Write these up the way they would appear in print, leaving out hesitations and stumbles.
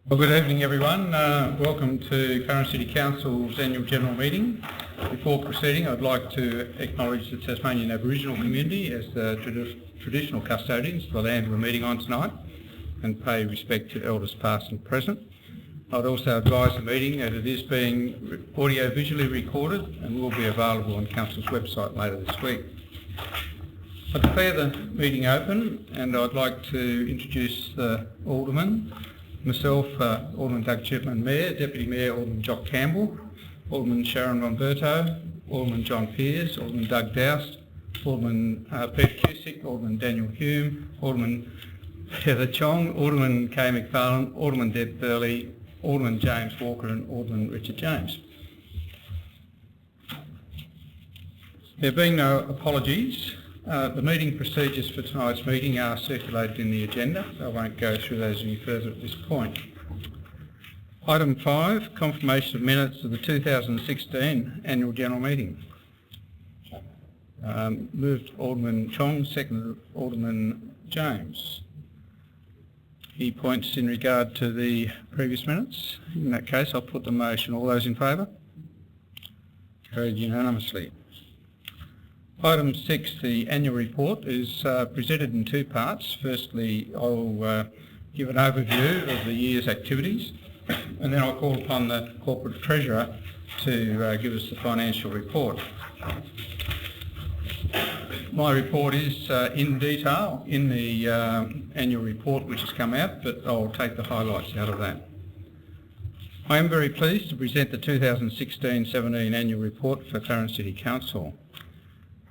Well, good evening everyone. Welcome to Curran City Council's annual general meeting. Before proceeding, I'd like to acknowledge the Tasmanian Aboriginal community as the traditional custodians of the land we're meeting on tonight and pay respect to elders past and present. I'd also advise the meeting that it is being audio-visually recorded and will be available on Council's website later this week. I declare the meeting open and I'd like to introduce the Aldermen. Myself, Alderman Doug Chipman, Mayor, Deputy Mayor Alderman Jock Campbell, Alderman Sharon Romberto, Alderman John Peers, Alderman Doug Doust, Alderman Peter Cusick, Alderman Daniel Hume, Alderman Heather Chong, Alderman Kay McFarlane, Alderman Deb Burley, Alderman James Walker and Alderman Richard James. There being no apologies, the meeting procedures for tonight's meeting are circulated in the agenda. I won't go through those any further at this point. Item 5, confirmation of minutes of the 2016 annual general meeting. Moved Alderman Chong, seconded Alderman James. Any points in regard to the previous minutes? In that case, I'll put the motion. All those in favour? Carried unanimously. Item 6, the annual report, is presented in two parts. Firstly, I'll give an overview of the year's activities and then I'll call upon the Corporate Treasurer to give us the financial report. My report is in detail in the annual report which has come out, but I'll take the highlights out of that. I am very pleased to present the 2016-17 annual report for Curran City Council.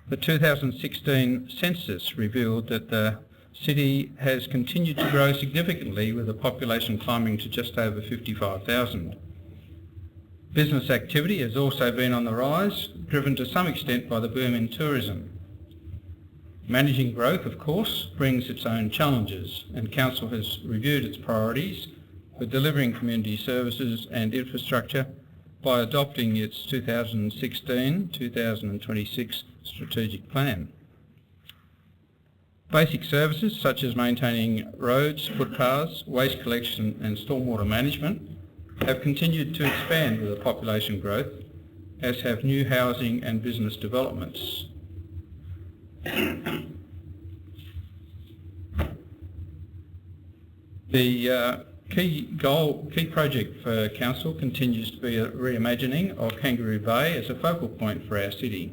The 2016 census revealed that the city has continued to grow significantly with the population climbing to just over 55,000. Business activity has also been on the rise, driven to some extent by the boom in tourism. Managing growth, of course, brings its own challenges, and Council has reviewed its priorities for delivering community services and infrastructure by adopting its 2016-2026 strategic plan. Basic services such as maintaining roads, footpaths, waste collection and stormwater management have continued to expand with the population growth, as have new housing and business developments. The key project for Council continues to be a reimagining of Kangaroo Bay as a focal point for our city.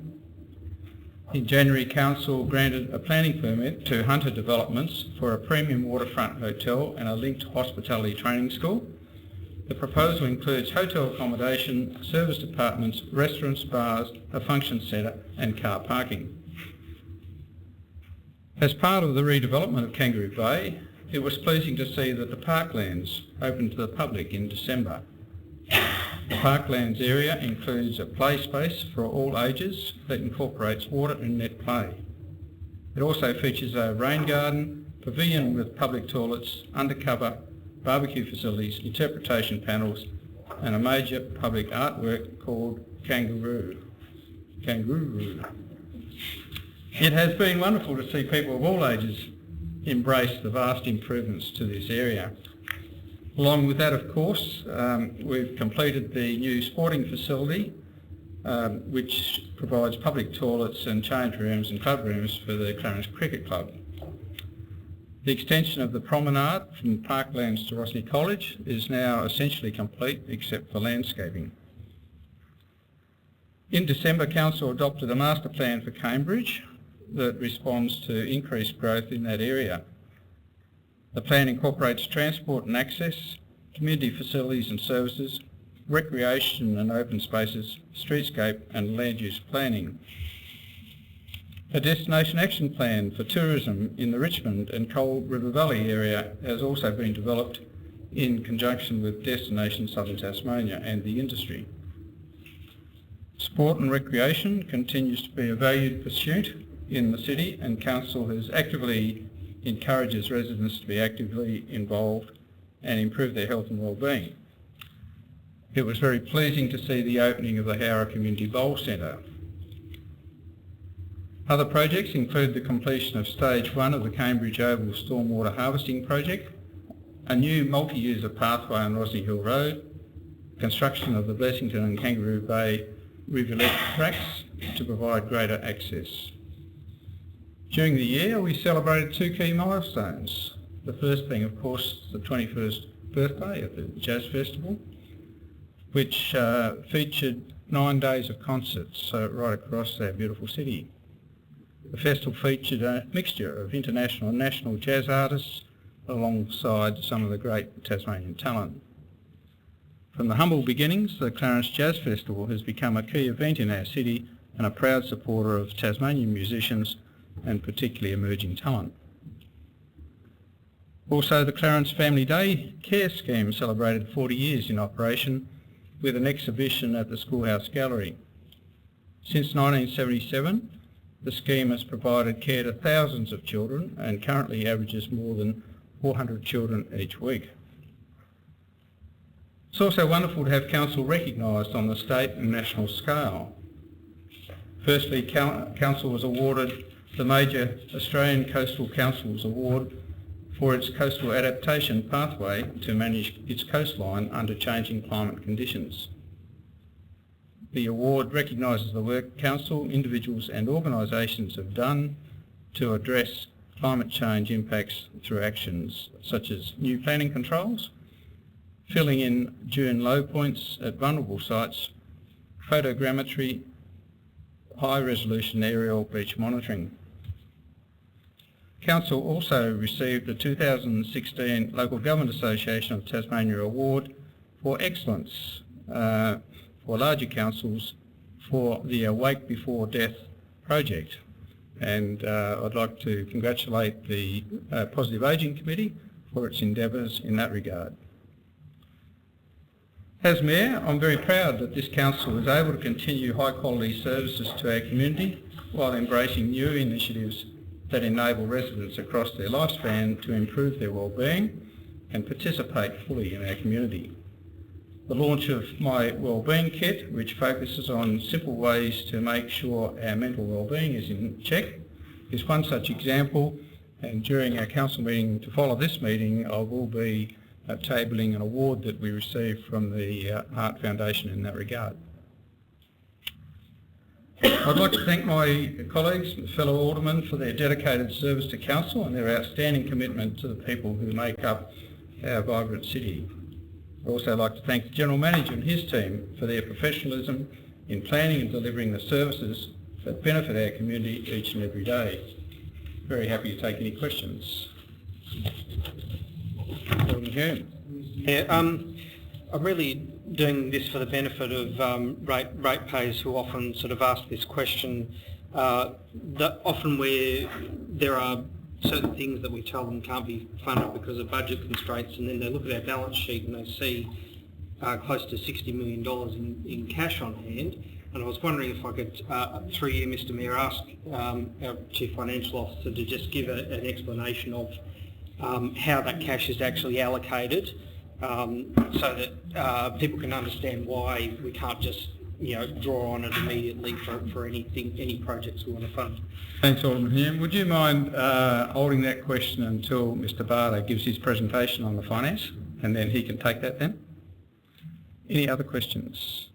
In January, Council granted a planning permit to Hunter Developments for a premium waterfront hotel and a linked hospitality training school. The proposal includes hotel accommodation, serviced apartments, restaurants, bars, a function centre and car parking. As part of the redevelopment of Kangaroo Bay, it was pleasing to see that the Parklands opened to the public in December. The Parklands area includes a play space for all ages that incorporates water and net play. It also features a rain garden, pavilion with public toilets, undercover barbecue facilities, interpretation panels and a major public artwork called Kangaroo. It has been wonderful to see people of all ages embrace the vast improvements to this area. Along with that, of course, we've completed the new sporting facility, which provides public toilets and change rooms and club rooms for the Clarence Cricket Club. The extension of the promenade from Parklands to Rosny College is now essentially complete except for landscaping. In December, Council adopted a master plan for Cambridge that responds to increased growth in that area. The plan incorporates transport and access, community facilities and services, recreation and open spaces, streetscape and land use planning. A destination action plan for tourism in the Richmond and Cold River Valley area has also been developed in conjunction with Destination Southern Tasmania and the industry. Sport and recreation continues to be a valued pursuit in the city, and Council has actively encourages residents to be actively involved and improve their health and well-being. It was very pleasing to see the opening of the Howrah Community Bowl Centre. Other projects include the completion of Stage 1 of the Cambridge Oval Stormwater Harvesting Project a new multi-user pathway on Rosny Hill Road, construction of the Blessington and Kangaroo Bay rivulet tracks to provide greater access. During the year, we celebrated 2 key milestones. The first being, of course, the 21st birthday of the Jazz Festival, which featured 9 days of concerts right across our beautiful city. The festival featured a mixture of international and national jazz artists alongside some of the great Tasmanian talent. From the humble beginnings, the Clarence Jazz Festival has become a key event in our city and a proud supporter of Tasmanian musicians and particularly emerging talent. Also, the Clarence Family Day Care Scheme celebrated 40 years in operation with an exhibition at the Schoolhouse Gallery. Since 1977, the scheme has provided care to thousands of children and currently averages more than 400 children each week. It's also wonderful to have Council recognised on the state and national scale. Firstly, Council was awarded the major Australian Coastal Councils Award for its coastal adaptation pathway to manage its coastline under changing climate conditions. The award recognises the work Council, individuals and organisations have done to address climate change impacts through actions such as new planning controls, filling in dune low points at vulnerable sites, photogrammetry, high-resolution aerial beach monitoring. Council also received the 2016 Local Government Association of Tasmania Award for Excellence for larger councils for the Awake Before Death project. And I'd like to congratulate the Positive Ageing Committee for its endeavours in that regard. As Mayor, I'm very proud that this Council is able to continue high quality services to our community while embracing new initiatives that enable residents across their lifespan to improve their wellbeing and participate fully in our community. The launch of My Wellbeing Kit, which focuses on simple ways to make sure our mental wellbeing is in check, is one such example, and during our Council meeting to follow this meeting, I will be tabling an award that we received from the Heart Foundation in that regard. I'd like to thank my colleagues and fellow aldermen for their dedicated service to Council and their outstanding commitment to the people who make up our vibrant city. I'd also like to thank the General Manager and his team for their professionalism in planning and delivering the services that benefit our community each and every day. Very happy to take any questions. Yeah, I'm really doing this for the benefit of ratepayers who often sort of ask this question, that often where there are certain things that we tell them can't be funded because of budget constraints, and then they look at our balance sheet and they see close to $60 million in cash on hand. And I was wondering if I could, through you, Mr Mayor, ask our Chief Financial Officer to just give an explanation of how that cash is actually allocated, so that people can understand why we can't just, draw on it immediately for any projects we want to fund. Thanks, Alderman Hume. Would you mind holding that question until Mr Barter gives his presentation on the finance, and then he can take that then? Any other questions?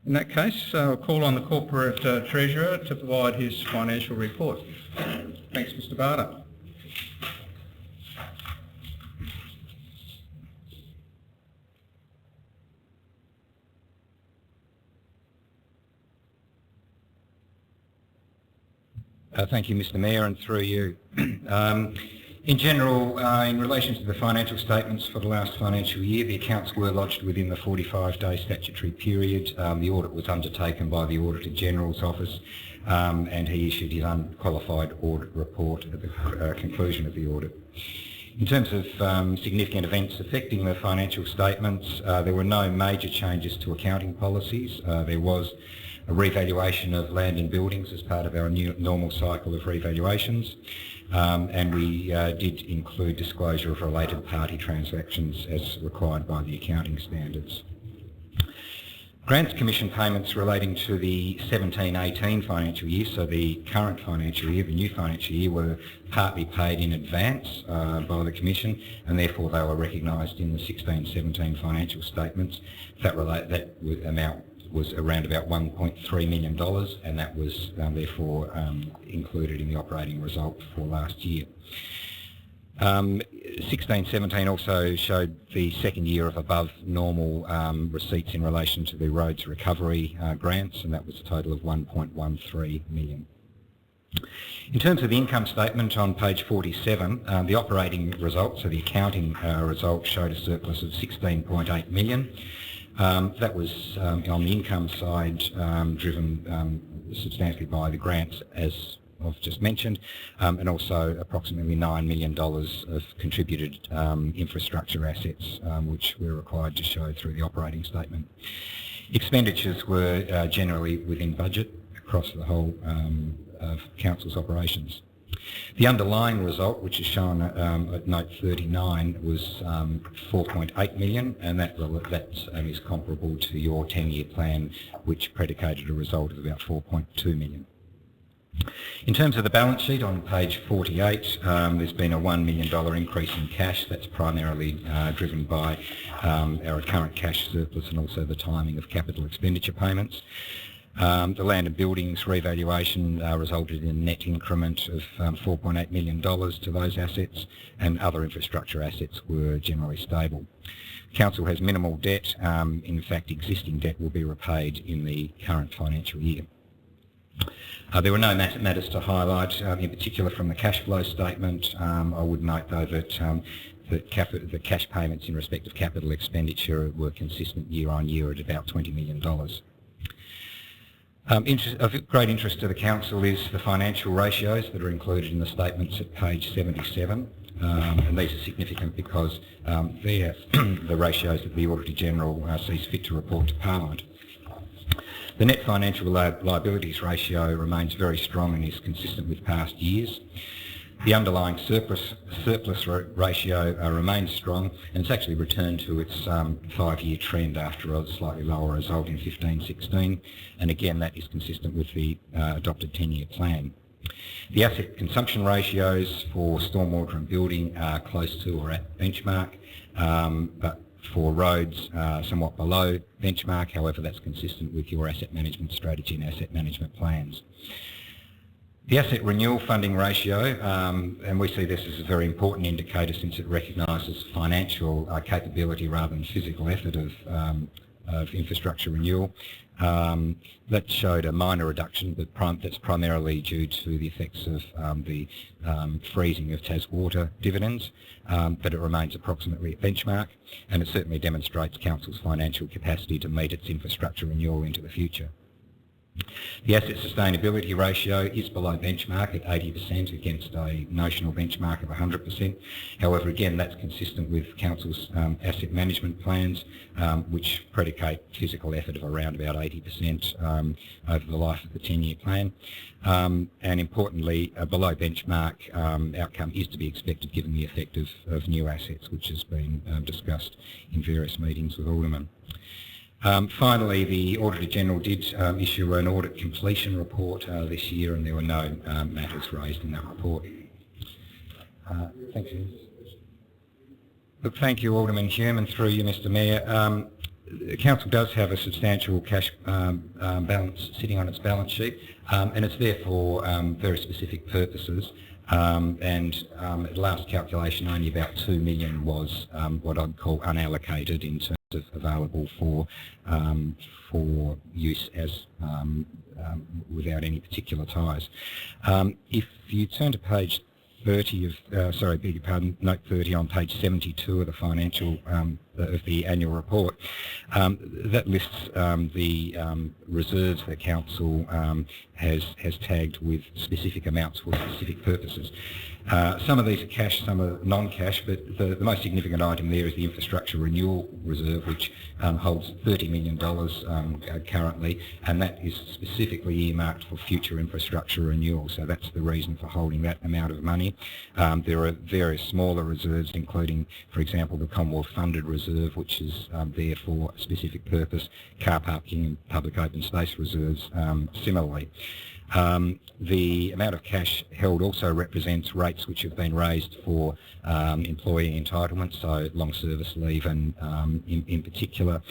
In that case, I'll call on the Corporate Treasurer to provide his financial report. Thanks, Mr Barter. Thank you, Mr Mayor, and through you. In general, in relation to the financial statements for the last financial year, the accounts were lodged within the 45-day statutory period. The audit was undertaken by the Auditor General's Office, and he issued his unqualified audit report at the conclusion of the audit. In terms of significant events affecting the financial statements, there were no major changes to accounting policies. There was a revaluation of land and buildings as part of our new normal cycle of revaluations, and we did include disclosure of related party transactions as required by the accounting standards. Grants Commission payments relating to the 17-18 financial year, so the current financial year, the new financial year, were partly paid in advance by the Commission, and therefore they were recognised in the 16-17 financial statements. That amount was around about $1.3 million, and that was therefore included in the operating result for last year. 16-17 also showed the second year of above normal receipts in relation to the roads recovery grants, and that was a total of $1.13 million. In terms of the income statement on page 47, the operating results, so the accounting result, showed a surplus of $16.8 million. That was on the income side driven substantially by the grants, as I've just mentioned, and also approximately $9 million of contributed infrastructure assets, which we're required to show through the operating statement. Expenditures were generally within budget across the whole of Council's operations. The underlying result, which is shown at note 39, was $4.8 million, and that is comparable to your 10-year plan, which predicated a result of about $4.2 million. In terms of the balance sheet on page 48, there's been a $1 million increase in cash. That's primarily driven by our current cash surplus and also the timing of capital expenditure payments. The land and buildings revaluation resulted in a net increment of $4.8 million to those assets, and other infrastructure assets were generally stable. Council has minimal debt. In fact, existing debt will be repaid in the current financial year. There were no matters to highlight, in particular from the cash flow statement. I would note, though, that the cash payments in respect of capital expenditure were consistent year on year at about $20 million. Of great interest to the Council is the financial ratios that are included in the statements at page 77. And these are significant because they are the ratios that the Auditor-General sees fit to report to Parliament. The net financial liabilities ratio remains very strong and is consistent with past years. The underlying surplus ratio remains strong, and it's actually returned to its 5-year trend after a slightly lower result in 15-16, and again that is consistent with the adopted 10-year plan. The asset consumption ratios for stormwater and building are close to or at benchmark, but for roads somewhat below benchmark. However, that's consistent with your asset management strategy and asset management plans. The asset renewal funding ratio, and we see this as a very important indicator since it recognises financial capability rather than physical effort of infrastructure renewal. That showed a minor reduction, but that's primarily due to the effects of the freezing of TasWater dividends, but it remains approximately at benchmark, and it certainly demonstrates Council's financial capacity to meet its infrastructure renewal into the future. The asset sustainability ratio is below benchmark at 80% against a notional benchmark of 100%. However, again, that's consistent with Council's asset management plans, which predicate physical effort of around about 80% over the life of the 10-year plan. And importantly, a below benchmark outcome is to be expected given the effect of new assets, which has been discussed in various meetings with Aldermen. Finally, the Auditor-General did issue an audit completion report this year, and there were no matters raised in that report. Thank you. Look, thank you, Alderman Hume, and through you, Mr Mayor. The Council does have a substantial cash balance sitting on its balance sheet, and it's there for very specific purposes. At last calculation, only about $2 million was what I'd call unallocated in terms of available for use as without any particular ties. If you turn to page 30 of, beg your pardon, note 30 on page 72 of the financial of the annual report, that lists the reserves that Council has tagged with specific amounts for specific purposes. Some of these are cash, some are non-cash, but the most significant item there is the Infrastructure Renewal Reserve, which holds $30 million currently, and that is specifically earmarked for future infrastructure renewal, so that's the reason for holding that amount of money. There are various smaller reserves, including, for example, the Commonwealth Funded Reserve, which is there for a specific purpose, car parking and public open space reserves similarly. The amount of cash held also represents rates which have been raised for employee entitlements, so long service leave and in particular,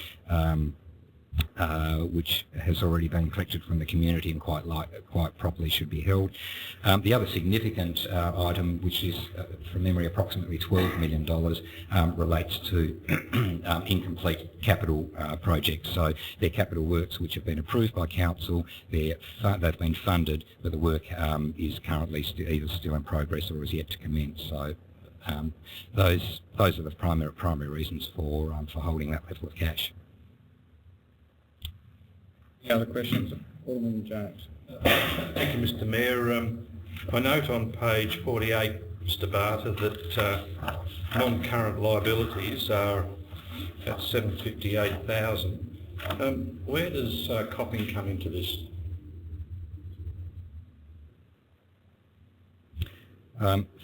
which has already been collected from the community and quite properly should be held. The other significant item, which is from memory approximately $12 million, relates to incomplete capital projects. So they're capital works which have been approved by council, they've been funded, but the work is currently either still in progress or is yet to commence. So those are the primary reasons for holding that level of cash. Any other questions? Alderman Jones. Thank you, Mr Mayor. I note on page 48, Mr Barter, that non-current liabilities are at $758,000. Where does Copping come into this?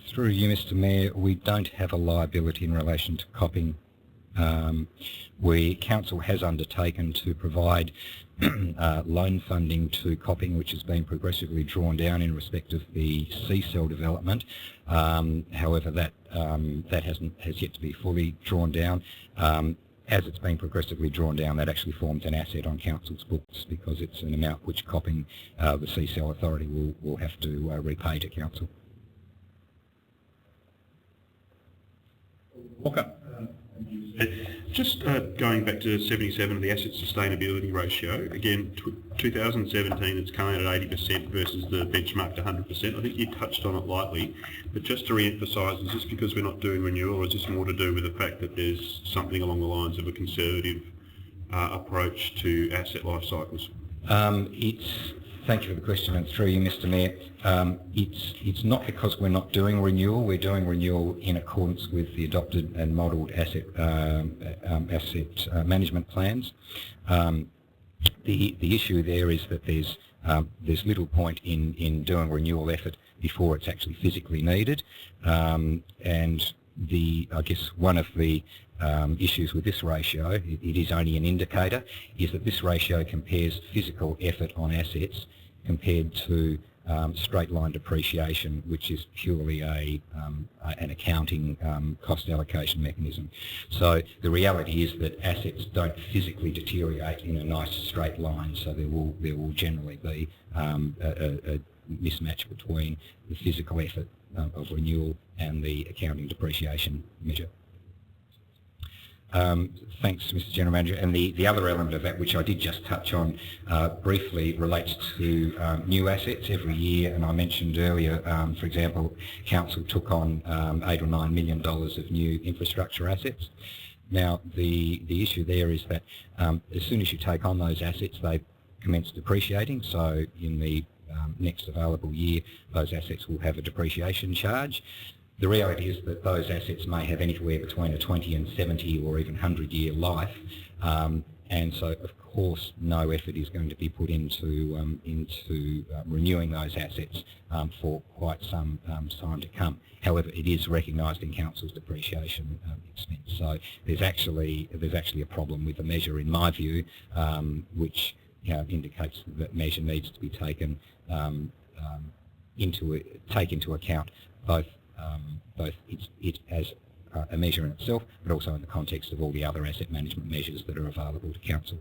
Through you, Mr Mayor, we don't have a liability in relation to Copping. Council has undertaken to provide loan funding to Copping, which has been progressively drawn down in respect of the C-cell development. However, that has yet to be fully drawn down. As it's been progressively drawn down, that actually forms an asset on council's books because it's an amount which Copping, the C-cell authority, will have to repay to council. Walker. Just going back to 77 of the asset sustainability ratio, again, 2017 it's come out at 80% versus the benchmark to 100%. I think you touched on it lightly, but just to re-emphasise, is this because we're not doing renewal, or is this more to do with the fact that there's something along the lines of a conservative approach to asset life cycles? Thank you for the question, and through you, Mr Mayor. It's not because we're not doing renewal. We're doing renewal in accordance with the adopted and modelled asset management plans. The issue there is that there's little point in doing renewal effort before it's actually physically needed, and I guess one of the issues with this ratio, it is only an indicator, is that this ratio compares physical effort on assets compared to straight line depreciation, which is purely an accounting cost allocation mechanism. So the reality is that assets don't physically deteriorate in a nice straight line, so there will generally be a mismatch between the physical effort of renewal and the accounting depreciation measure. Thanks, Mr General Manager. And the other element of that, which I did just touch on briefly, relates to new assets every year. And I mentioned earlier, for example, Council took on $8 or $9 million of new infrastructure assets. Now, the issue there is that as soon as you take on those assets, they commence depreciating. So in the next available year, those assets will have a depreciation charge. The reality is that those assets may have anywhere between a 20 and 70 or even 100-year life, and so of course no effort is going to be put into renewing those assets for quite some time to come. However, it is recognised in Council's depreciation expense. So there's actually a problem with the measure, in my view, which indicates that that measure needs to be taken into account both it as a measure in itself, but also in the context of all the other asset management measures that are available to Council.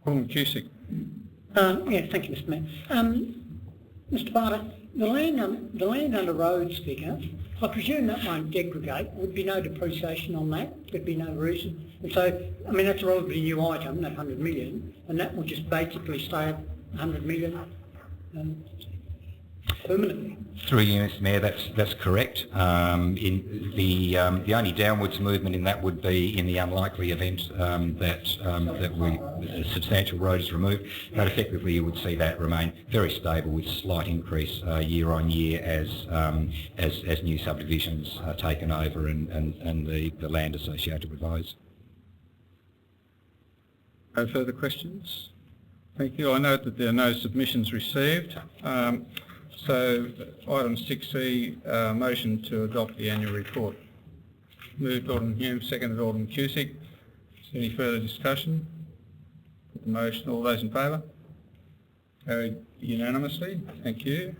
Alderman Cusick. Yeah, thank you, Mr Mayor. Mr Barter, the land under roads figure, I presume that won't degrade. Would be no depreciation on that. There'd be no reason. And so, I mean, that's a relatively new item, that 100 million, and that will just basically stay at 100 million. permanently. Through you, Mr. Mayor, that's correct. In the only downwards movement in that would be in the unlikely event that a substantial road is removed, but effectively you would see that remain very stable with slight increase year on year as new subdivisions are taken over and the land associated with those. No further questions? Thank you. I note that there are no submissions received. So item 6C, motion to adopt the annual report. Moved Alderman Hume, seconded Alderman Cusick. Is there any further discussion? Put the motion. All those in favour? Carried unanimously. Thank you.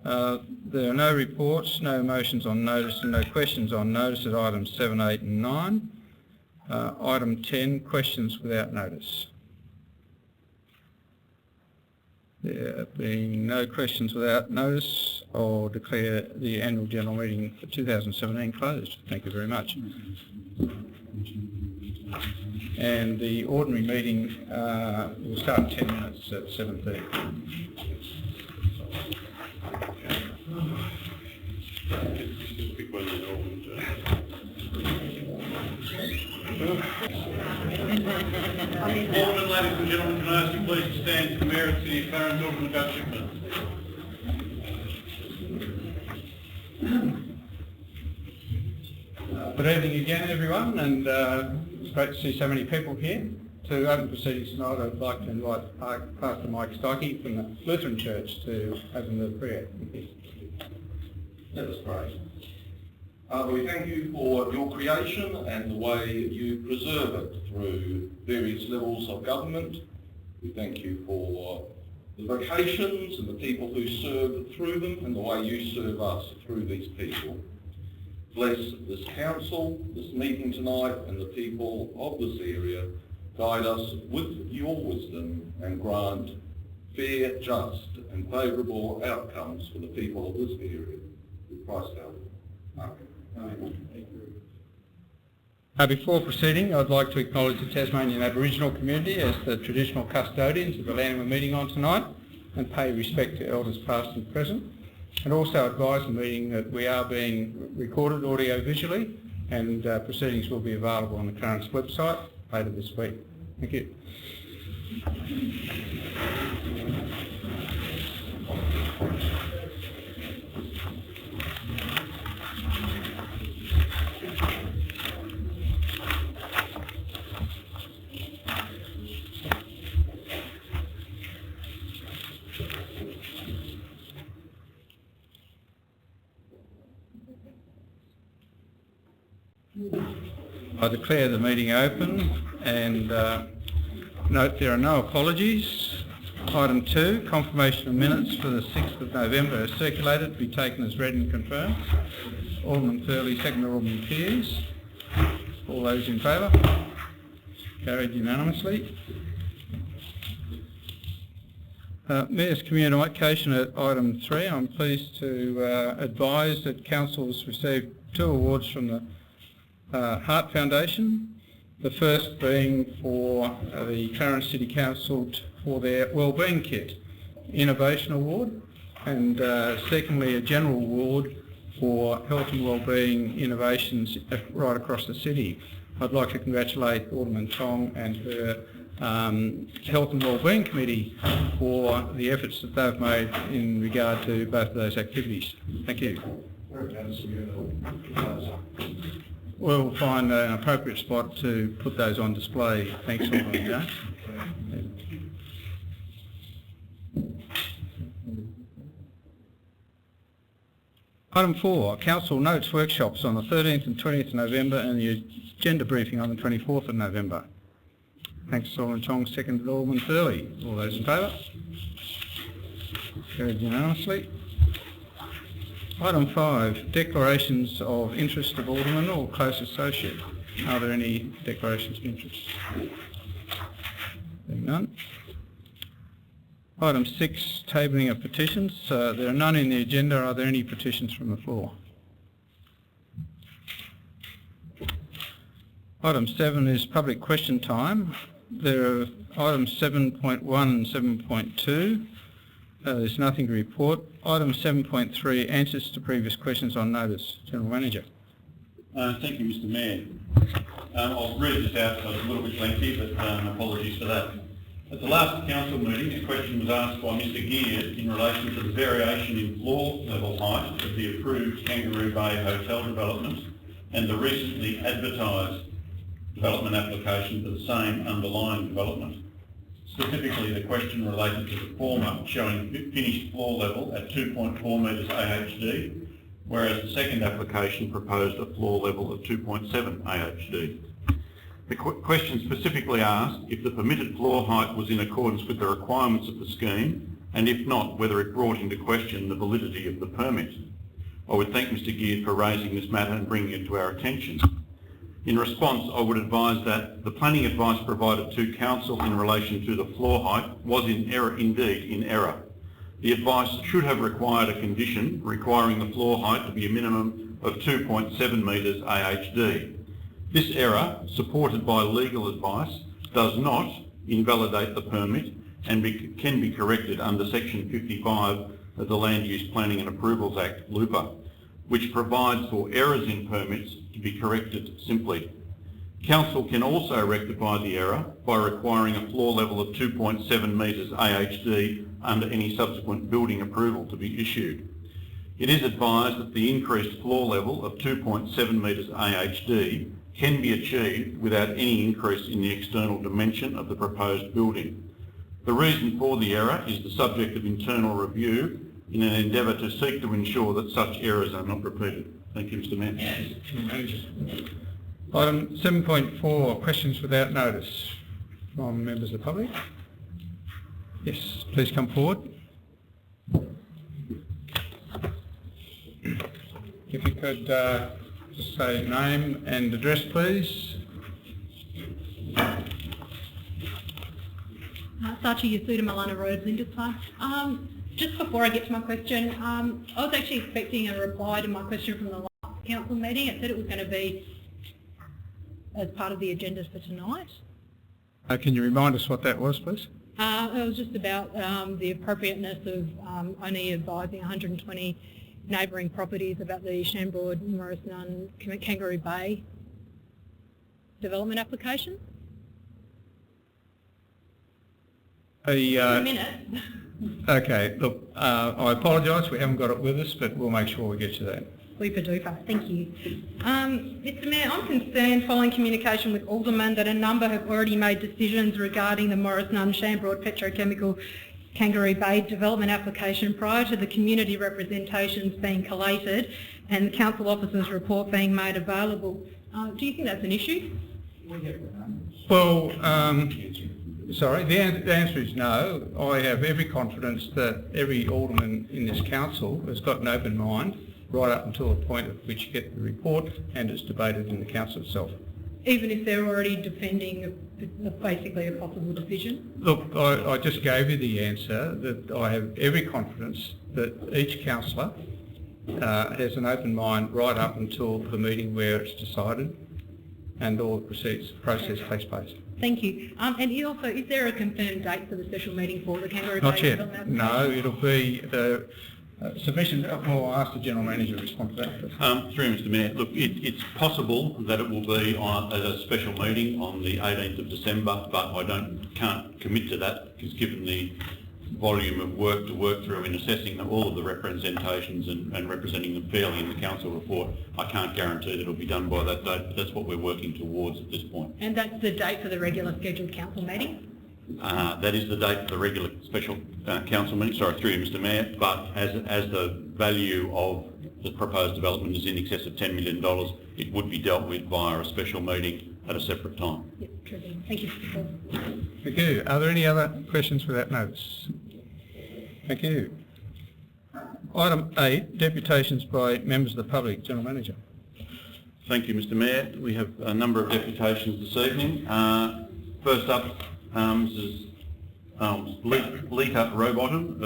There are no reports, no motions on notice and no questions on notice at items 7, 8 and 9. Item 10, questions without notice. There being no questions without notice, I'll declare the annual general meeting for 2017 closed. Thank you very much. And the ordinary meeting will start in 10 minutes at 7:30. Alderman, ladies and gentlemen, can I ask you please to stand for the Mayor of the City of Clarence, Alderman Doug Shipman. Good evening again, everyone, and it's great to see so many people here. To open proceedings tonight, I'd like to invite Pastor Mike Stockey from the Lutheran Church to open the prayer. Let us pray. Father, we thank you for your creation and the way you preserve it through various levels of government. We thank you for the vocations and the people who serve through them and the way you serve us through these people. Bless this council, this meeting tonight, and the people of this area. Guide us with your wisdom and grant fair, just and favourable outcomes for the people of this area. Through Christ our Lord. Amen. Before proceeding, I'd like to acknowledge the Tasmanian Aboriginal community as the traditional custodians of the land we're meeting on tonight and pay respect to elders past and present, and also advise the meeting that we are being recorded audio-visually and proceedings will be available on the Clarence website later this week. Thank you. I declare the meeting open and note there are no apologies. Item 2, confirmation of minutes for the 6th of November is circulated to be taken as read and confirmed. Alderman Thurley, second Alderman Pearce. All those in favour? Carried unanimously. Mayor's communication at item 3. I'm pleased to advise that Council has received 2 awards from the Heart Foundation, the first being for the Clarence City Council for their Wellbeing Kit Innovation Award, and secondly a general award for health and wellbeing innovations right across the city. I'd like to congratulate Alderman Tong and her Health and Wellbeing Committee for the efforts that they've made in regard to both of those activities. Thank you. We'll find an appropriate spot to put those on display. Thanks, Alderman Jones. Item 4, Council notes workshops on the 13th and 20th of November and the agenda briefing on the 24th of November. Thanks, Alderman Chong, seconded Alderman Thurley. All those in favour? Carried unanimously. Item 5, declarations of interest of Alderman or close associate. Are there any declarations of interest? Being none. Item 6, tabling of petitions. There are none in the agenda. Are there any petitions from the floor? Item 7 is public question time. There are items 7.1 and 7.2. There's nothing to report. Item 7.3, answers to previous questions on notice. General Manager. Thank you, Mr Mayor. I'll read this out because it's a little bit lengthy, but apologies for that. At the last council meeting, a question was asked by Mr Gear in relation to the variation in floor level height of the approved Kangaroo Bay Hotel development and the recently advertised development application for the same underlying development. Specifically, the question related to the former showing finished floor level at 2.4 metres AHD, whereas the second application proposed a floor level of 2.7 AHD. The question specifically asked if the permitted floor height was in accordance with the requirements of the scheme, and if not, whether it brought into question the validity of the permit. I would thank Mr Geard for raising this matter and bringing it to our attention. In response, I would advise that the planning advice provided to Council in relation to the floor height was indeed in error. The advice should have required a condition requiring the floor height to be a minimum of 2.7 metres AHD. This error, supported by legal advice, does not invalidate the permit and can be corrected under Section 55 of the Land Use Planning and Approvals Act, LUPA, which provides for errors in permits to be corrected simply. Council can also rectify the error by requiring a floor level of 2.7 metres AHD under any subsequent building approval to be issued. It is advised that the increased floor level of 2.7 metres AHD can be achieved without any increase in the external dimension of the proposed building. The reason for the error is the subject of internal review in an endeavour to seek to ensure that such errors are not repeated. Thank you, Mr Mayor. Item 7.4, questions without notice from members of the public. Yes, please come forward. If you could just say name and address, please. Sachi Yasuda, Malana Road, Lindisfarne. Just before I get to my question, I was actually expecting a reply to my question from the last council meeting. It said it was going to be as part of the agenda for tonight. Can you remind us what that was, please? It was just about the appropriateness of only advising 120 neighbouring properties about the Shambroad, Morris Nunn, Kangaroo Bay development application. A minute. Okay, look, I apologise, we haven't got it with us, but we'll make sure we get to that. Super duper, thank you. Mr Mayor, I'm concerned following communication with Aldermen that a number have already made decisions regarding the Morris Nunn Shambroad Petrochemical Kangaroo Bay development application prior to the community representations being collated and the council officer's report being made available. Do you think that's an issue? Well, sorry, the answer is no. I have every confidence that every alderman in this council has got an open mind right up until the point at which you get the report and it's debated in the council itself. Even if they're already defending basically a possible decision? Look, I just gave you the answer that I have every confidence that each councillor has an open mind right up until the meeting where it's decided and all the process takes place. Thank you. And also, is there a confirmed date for the special meeting for the Kangaroo Bay? Not yet. No, it'll be the submission. Well, I'll ask the General Manager to respond to that. Through Mr Mayor, look, it's possible that it will be as a special meeting on the 18th of December, but I can't commit to that because given the volume of work to work through in assessing all of the representations and representing them fairly in the council report, I can't guarantee that it'll be done by that date, but that's what we're working towards at this point. And that's the date for the regular scheduled council meeting? That is the date for the regular special council meeting, sorry, through you, Mr Mayor, but as the value of the proposed development is in excess of $10 million, it would be dealt with via a special meeting at a separate time. Yep, true. Thank you. Thank you. Are there any other questions without notice? Thank you. Item 8, deputations by members of the public. General Manager. Thank you, Mr Mayor. We have a number of deputations this evening. First up, Mrs Lita Rowbottom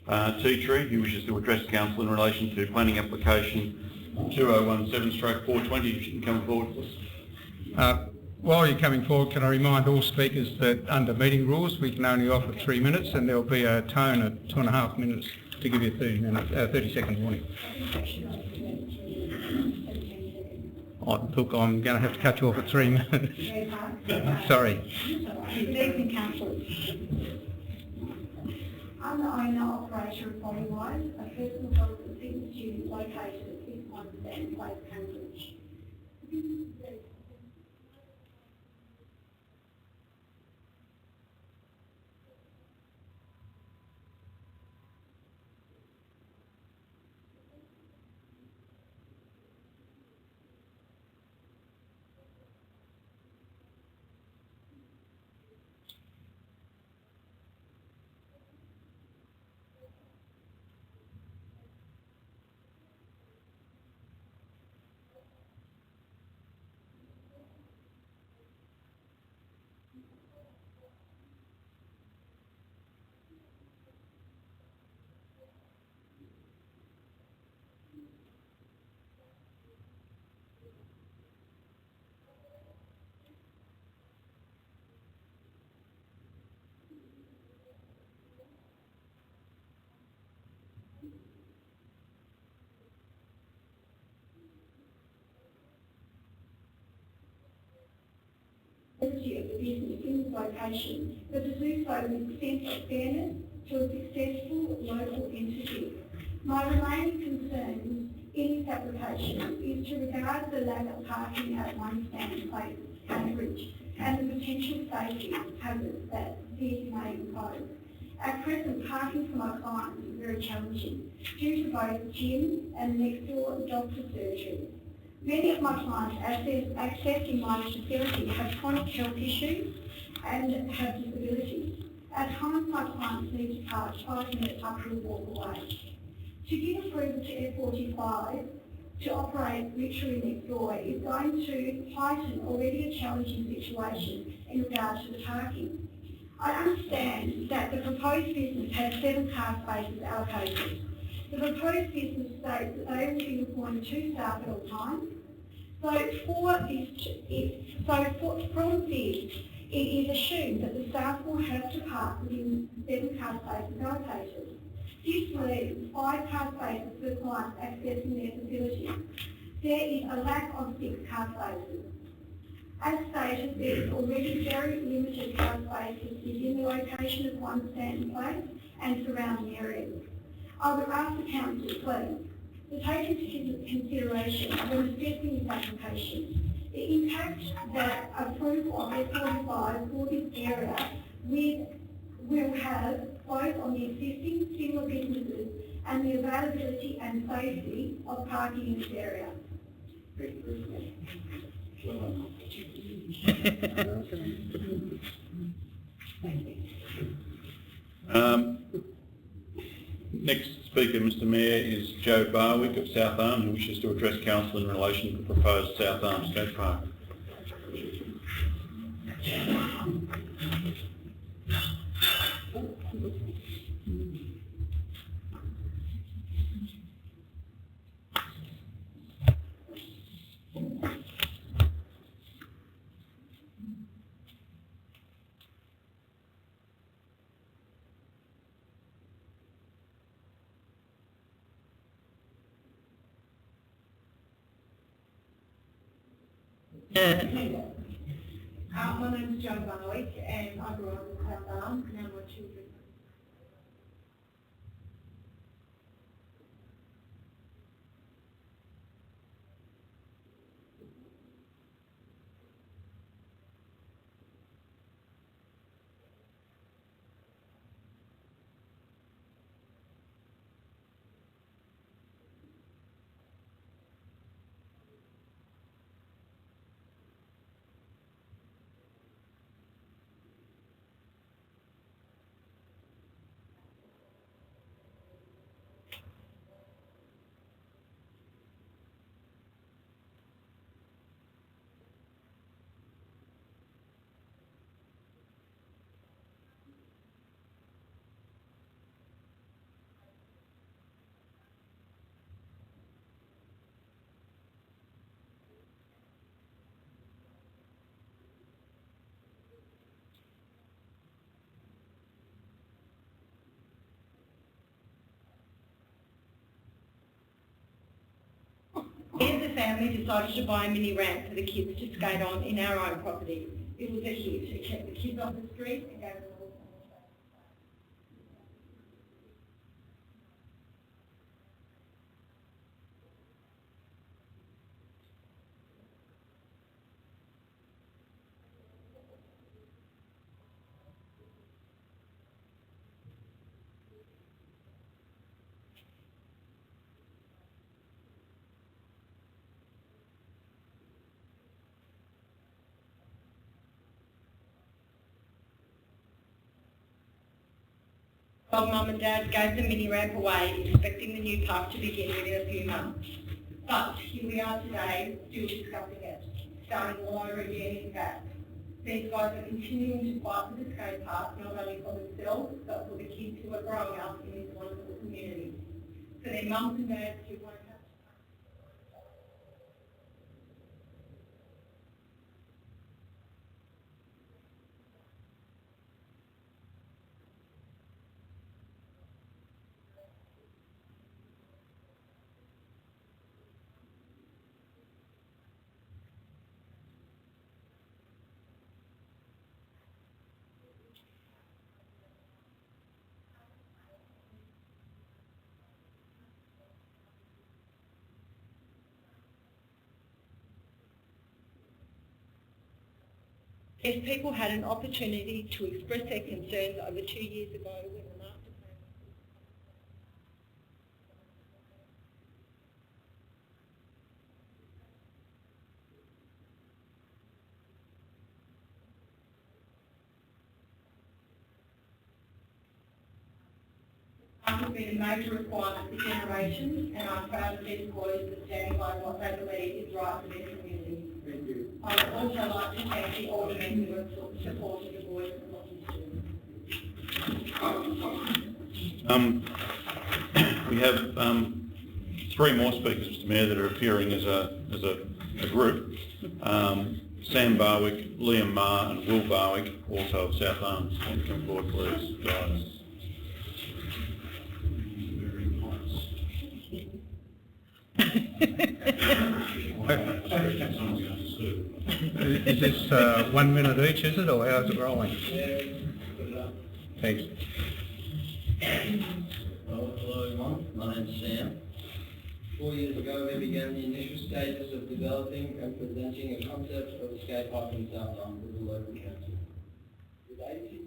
of Tea Tree, who wishes to address Council in relation to planning application 2017/420. If she can come forward, please. while you're coming forward, can I remind all speakers that under meeting rules we can only offer 3 minutes, and there'll be a tone at 2.5 minutes to give you a 30-second warning. Oh, look, I'm going to have to cut you off at 3 minutes. Sorry. Good evening, councillors. I'm the owner operator of Bodywise, a personal development fitness studio located at 61 Stanton Place, Cambridge. Of the business in this location, but to do so with a sense of fairness to a successful local entity. My remaining concern in this application is to regard the lack of parking at One Stanton Place, Cambridge, and the potential safety hazards that these may impose. At present, parking for my clients is very challenging due to both gym and next door doctor surgery. Many of my clients accessing my facility have chronic health issues and have disabilities. At times, my clients need to park 5 minutes uphill walk away. To give approval to F45 to operate literally next door is going to heighten already a challenging situation in regard to the parking. I understand that the proposed business has 7 car spaces allocated. The proposed business states that they will be employing 2 staff at all times. So from this, it is assumed that the staff will have to park within 7 car spaces allocated. This leaves 5 car spaces for clients accessing their facility. There is a lack of 6 car spaces. As stated, there is already very limited car spaces within the location of One Stanton Place and surrounding areas. I would ask the council, please, to take into consideration when assessing this application the impact that approval of F45 for this area will have both on the existing similar businesses and the availability and safety of parking in this area. Next speaker, Mr Mayor, is Joe Barwick of South Arms, who wishes to address council in relation to the proposed South Arms Skate Park. My name is Joe Barwick and I grew up in South Arms and now my children. We as a family decided to buy a mini ramp for the kids to skate on in our own property. It was a hit. It kept the kids off the street and gave them all Mum and Dad gave the mini ramp away, expecting the new park to begin within a few months. But here we are today, still discussing it, starting all over again in fact. These guys are continuing to fight for the skate park, not only for themselves, but for the kids who are growing up in this wonderful community. For their mums and dads who won't have If people had an opportunity to express their concerns over 2 years ago when the master plan has been a major requirement for generations, and I'm proud of these boys for standing by what they believe is right for their community. Thank you. I would also like to thank the aldermen who have supported the boys and what he's doing. We have 3 more speakers, Mr Mayor, that are appearing as a group. Sam Barwick, Liam Marr and Will Barwick, also of South Arms. Come forward, please, guys. Is this 1 minute each, is it, or how's it rolling? Thanks. Hello everyone, my name's Sam. 4 years ago we began the initial stages of developing and presenting a concept of a skate park in South Arms with the local council. With 86%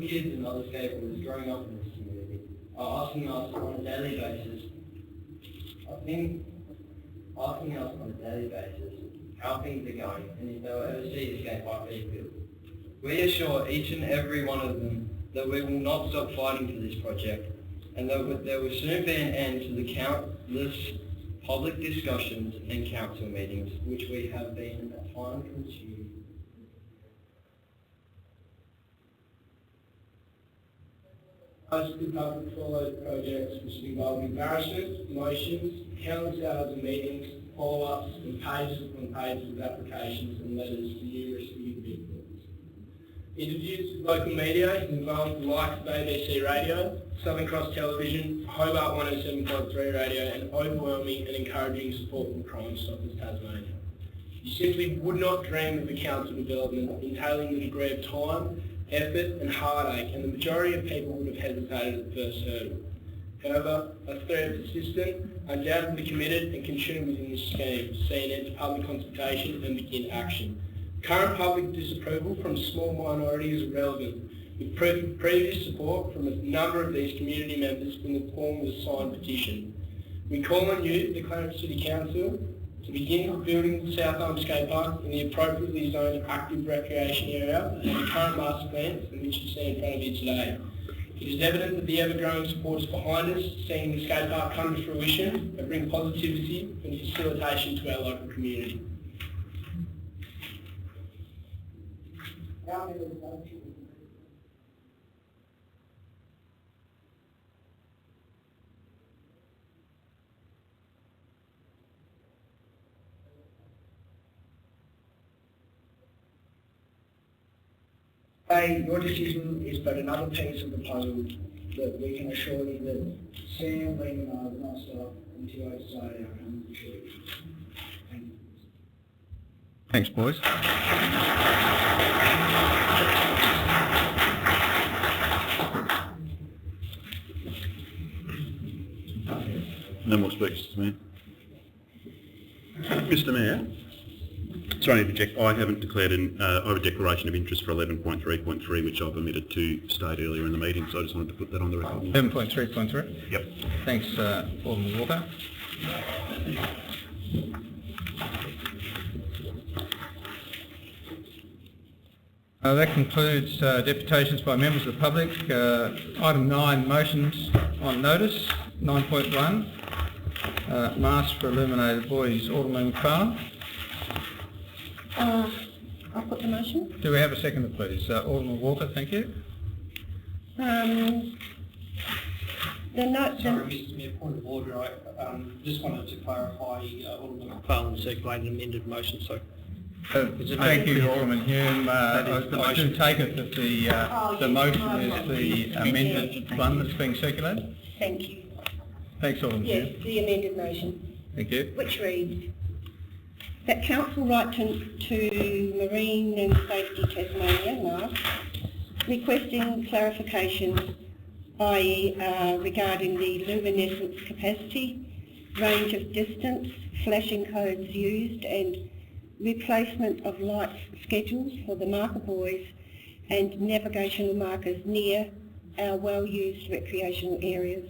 kids and other skateboarders growing up in this community are asking us on a daily basis how things are going and if they'll ever see a skate park being built. We assure each and every one of them that we will not stop fighting for this project and that there will soon be an end to the countless public discussions and council meetings which we have been time-consuming. Most of the public followed projects which involve embarrassment, emotions, countless hours of meetings, follow-ups and pages upon pages of applications and letters to numerous individuals. Interviews with local media involved the likes of ABC Radio, Southern Cross Television, Hobart 107.3 Radio and overwhelming and encouraging support from Crime Stoppers Tasmania. You simply would not dream of a council development entailing the degree of time, effort and heartache, and the majority of people would have hesitated at the first hurdle. However, us 3 are persistent, undoubtedly committed and consumed within this scheme, see an end to public consultation and begin action. Current public disapproval from small minorities is irrelevant, with previous support from a number of these community members in the form of a signed petition. We call on you, the Clarence City Council, to begin building the South Arms Skate Park in the appropriately zoned active recreation area and the current master plan in which you see in front of you today. It is evident that the ever-growing support is behind us, seeing the skate park come to fruition and bring positivity and facilitation to our local community. Your decision is but another piece of the puzzle that we can assure you that Sam, Liam and I will not stop until I decide our common truth. Thank you. Thanks, boys. No more speakers, Mr. Mayor. Mr. Mayor, sorry to interject. I haven't declared I have a declaration of interest for 11.3.3, which I've omitted to state earlier in the meeting, so I just wanted to put that on the record. 11.3.3. Yep. Thanks, Alderman Walker. That concludes deputations by members of the public. Item 9, motions on notice. 9.1, Mask for Illuminated Boys, Alderman McFarlane. I'll put the motion. Do we have a seconder, please? Alderman Walker, thank you. Sorry, Mr. Mayor, point of order. I just wanted to clarify Alderman McFarlane circulated an amended motion, so... Thank you, Alderman Hume. I do take it that the motion is the amended one that's being circulated? Thank you. Thanks, Alderman Yes, Hume. the amended motion, Thank you. which reads that Council write to Marine and Safety Tasmania, MARS, requesting clarification, i.e. regarding the luminescence capacity, range of distance, flashing codes used and replacement of light schedules for the marker buoys and navigational markers near our well-used recreational areas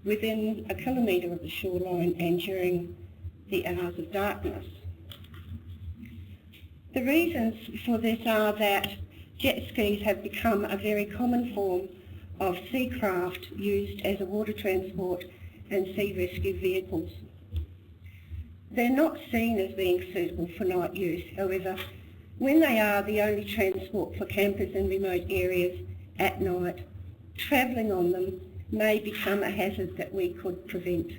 within a kilometre of the shoreline and during the hours of darkness. The reasons for this are that jet skis have become a very common form of sea craft used as a water transport and sea rescue vehicles. They're not seen as being suitable for night use, however, when they are the only transport for campers in remote areas at night, travelling on them may become a hazard that we could prevent.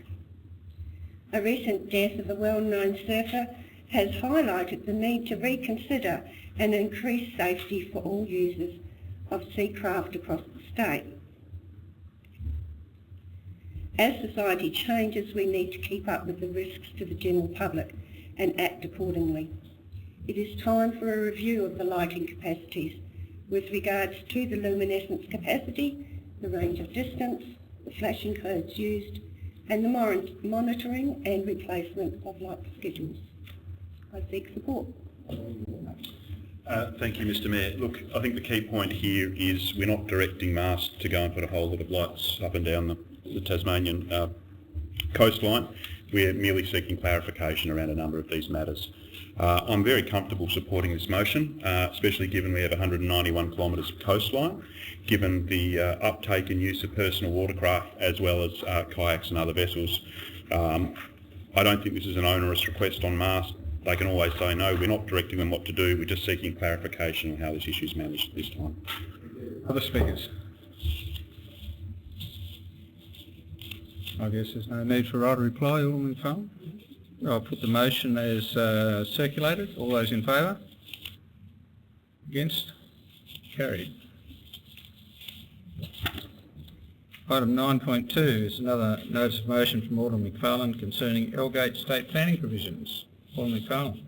A recent death of a well-known surfer has highlighted the need to reconsider and increase safety for all users of sea craft across the state. As society changes, we need to keep up with the risks to the general public and act accordingly. It is time for a review of the lighting capacities with regards to the luminescence capacity, the range of distance, the flashing codes used, and the monitoring and replacement of light schedules. I seek support. Thank you, Mr. Mayor. Look, I think the key point here is we're not directing MAST to go and put a whole lot of lights up and down the Tasmanian coastline. We're merely seeking clarification around a number of these matters. I'm very comfortable supporting this motion, especially given we have 191 kilometres of coastline, given the uptake and use of personal watercraft as well as kayaks and other vessels. I don't think this is an onerous request on MAST. They can always say no, we're not directing them what to do, we're just seeking clarification on how this issue is managed this time. Other speakers? I guess there's no need for a right reply, Alderman McFarlane. I'll put the motion as circulated. All those in favour? Against? Carried. Item 9.2 is another notice of motion from Alderman McFarlane concerning Elgate State Planning provisions. Alderman McFarlane.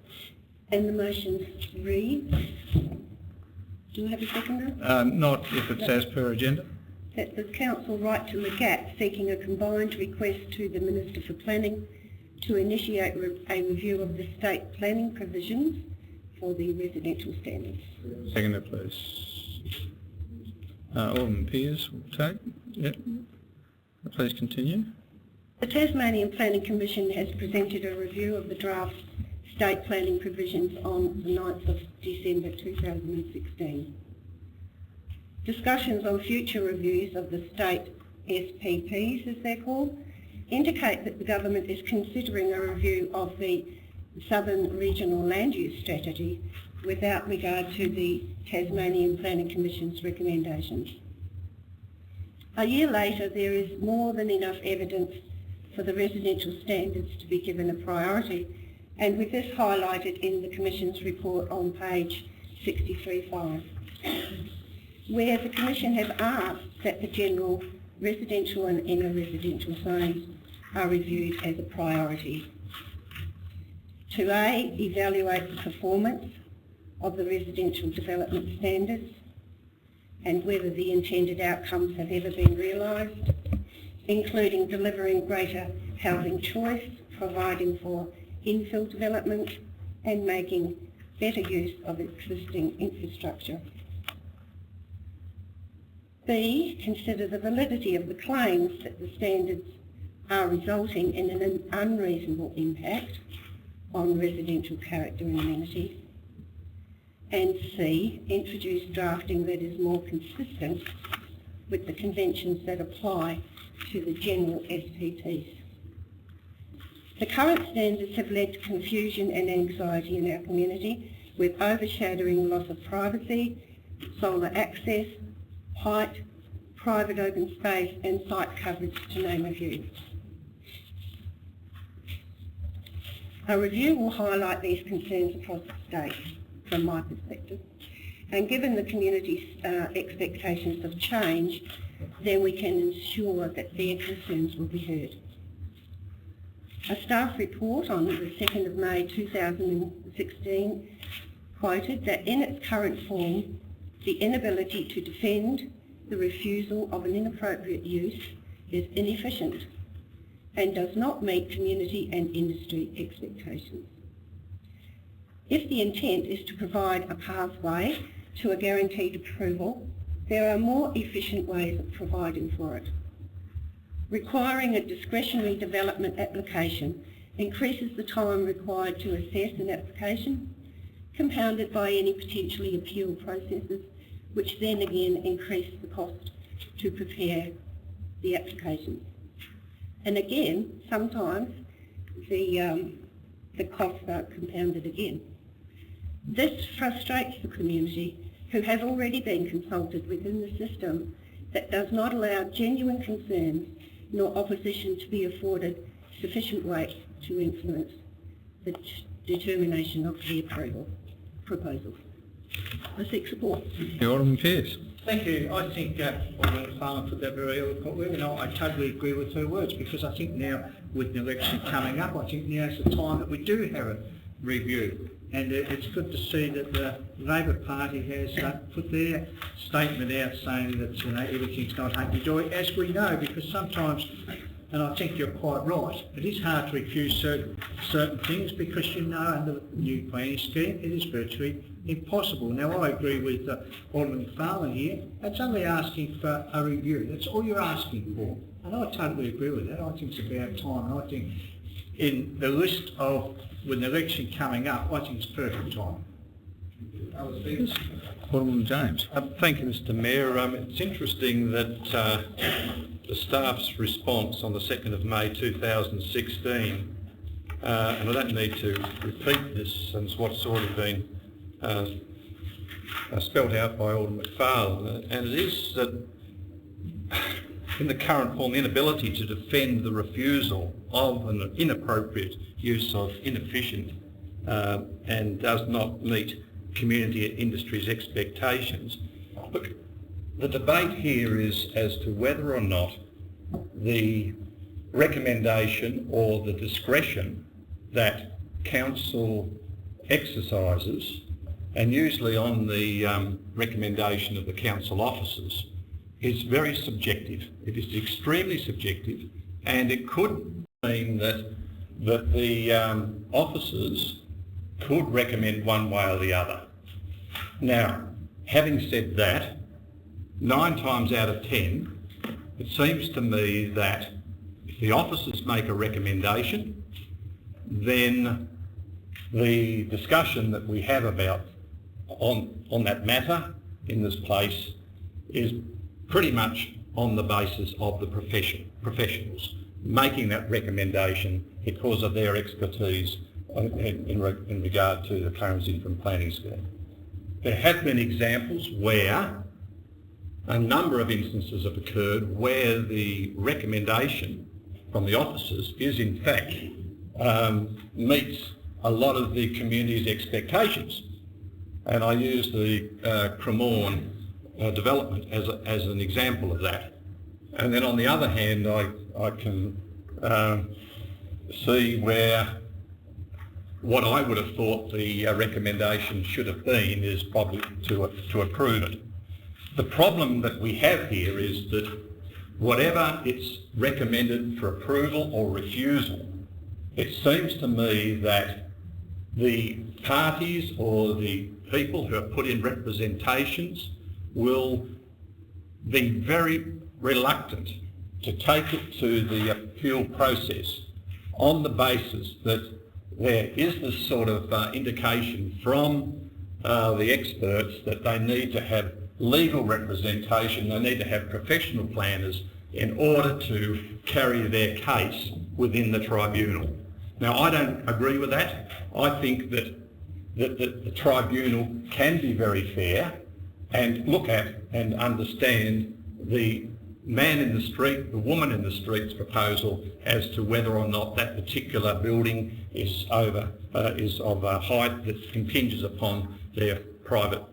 And the motion reads, do I have a seconder? Not if it's as per agenda. That the Council write to Legat seeking a combined request to the Minister for Planning to initiate a review of the state planning provisions for the residential standards. Seconder, please. Alderman Peers will take. Yep. Please continue. The Tasmanian Planning Commission has presented a review of the draft state planning provisions on the 9th of December 2016. Discussions on future reviews of the state SPPs, as they're called, indicate that the government is considering a review of the Southern Regional Land Use Strategy without regard to the Tasmanian Planning Commission's recommendations. A year later, there is more than enough evidence for the residential standards to be given a priority, and with this highlighted in the Commission's report on page 63.5. where the Commission have asked that the general residential and inner residential zones are reviewed as a priority. To A, evaluate the performance of the residential development standards and whether the intended outcomes have ever been realised, including delivering greater housing choice, providing for infill development and making better use of existing infrastructure. B, consider the validity of the claims that the standards are resulting in an unreasonable impact on residential character and amenities. And C, introduce drafting that is more consistent with the conventions that apply to the general SPTs. The current standards have led to confusion and anxiety in our community, with overshadowing loss of privacy, solar access, height, private open space and site coverage, to name a few. A review will highlight these concerns across the state, from my perspective, and given the community's expectations of change, then we can ensure that their concerns will be heard. A staff report on the 2nd of May 2016 quoted that in its current form, the inability to defend the refusal of an inappropriate use is inefficient and does not meet community and industry expectations. If the intent is to provide a pathway to a guaranteed approval, there are more efficient ways of providing for it. Requiring a discretionary development application increases the time required to assess an application, compounded by any potentially appeal processes, which then again increase the cost to prepare the application. And again, sometimes the costs are compounded again. This frustrates the community, who have already been consulted within the system that does not allow genuine concerns nor opposition to be afforded sufficient weight to influence the determination of the approval proposal. I seek support. Alderman Pearce. Thank you. I think Alderman Farmer put that very eloquently, and I totally agree with her words, because I think now, with the election coming up, I think now's the time that we do have a review. And it's good to see that the Labor Party has put their statement out saying that everything's not hunky-dory, as we know, because sometimes, and I think you're quite right, it is hard to refuse certain things because under the new planning scheme it is virtually impossible. Now I agree with Alderman Farmer here, it's only asking for a review, that's all you're asking for. And I totally agree with that. I think it's about time, and I think in the list of with the election coming up, I think it's perfect time. Alderman James. Thank you, Mr Mayor. It's interesting that the staff's response on the 2nd of May 2016, and I don't need to repeat this, and it's what's already been spelt out by Alderman McFarlane, and it is that in the current form, the inability to defend the refusal of an inappropriate use of inefficient and does not meet community and industry's expectations. Look, the debate here is as to whether or not the recommendation or the discretion that council exercises, and usually on the recommendation of the council officers, is very subjective. It is extremely subjective, and it could mean that the officers could recommend one way or the other. Now, having said that, 9 times out of 10, it seems to me that if the officers make a recommendation, then the discussion that we have about on that matter in this place is pretty much on the basis of the professionals making that recommendation because of their expertise in regard to the Clarence Infant Planning Scheme. There have been examples where a number of instances have occurred where the recommendation from the officers is in fact meets a lot of the community's expectations. And I use the Cremorne development as an example of that. And then on the other hand, I can see where what I would have thought the recommendation should have been is probably to approve it. The problem that we have here is that whatever it's recommended for approval or refusal, it seems to me that the parties or the people who have put in representations will be very reluctant to take it to the appeal process on the basis that there is this sort of indication from the experts that they need to have legal representation, they need to have professional planners in order to carry their case within the tribunal. Now, I don't agree with that. I think that the tribunal can be very fair and look at and understand the man in the street, the woman in the street's proposal as to whether or not that particular building is of a height that impinges upon their private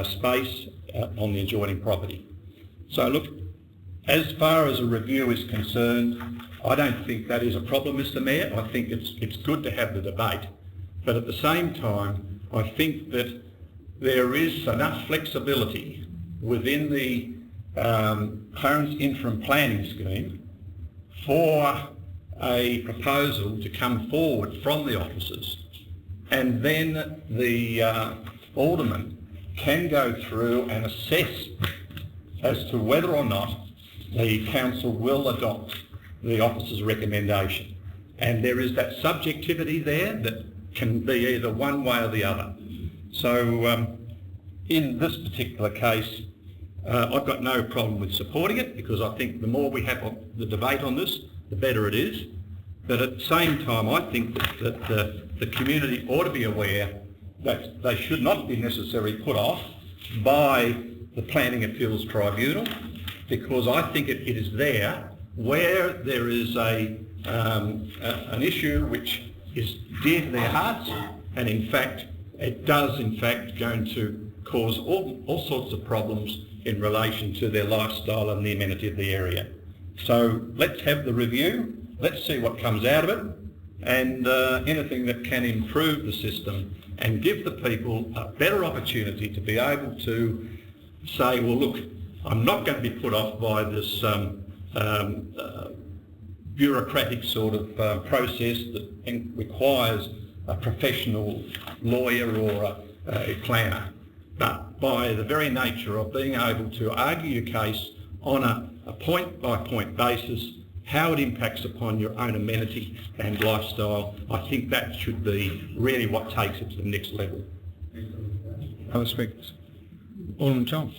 space on the adjoining property. So look, as far as a review is concerned, I don't think that is a problem, Mr. Mayor. I think it's good to have the debate. But at the same time, I think that there is enough flexibility within the Clarence Interim Planning Scheme for a proposal to come forward from the officers, and then the alderman can go through and assess as to whether or not the council will adopt the officer's recommendation. And there is that subjectivity there that can be either one way or the other. So in this particular case, I've got no problem with supporting it, because I think the more we have the debate on this, the better it is. But at the same time, I think that the community ought to be aware that they should not be necessarily put off by the Planning Appeals Tribunal, because I think it is there where there is an issue which is dear to their hearts, and in fact it does going to cause all sorts of problems in relation to their lifestyle and the amenity of the area. So let's have the review, let's see what comes out of it, and anything that can improve the system and give the people a better opportunity to be able to say, well look, I'm not going to be put off by this bureaucratic sort of process that requires a professional lawyer or a planner, but by the very nature of being able to argue your case on a point-by-point basis, how it impacts upon your own amenity and lifestyle, I think that should be really what takes it to the next level. Other speakers? Alderman Chong.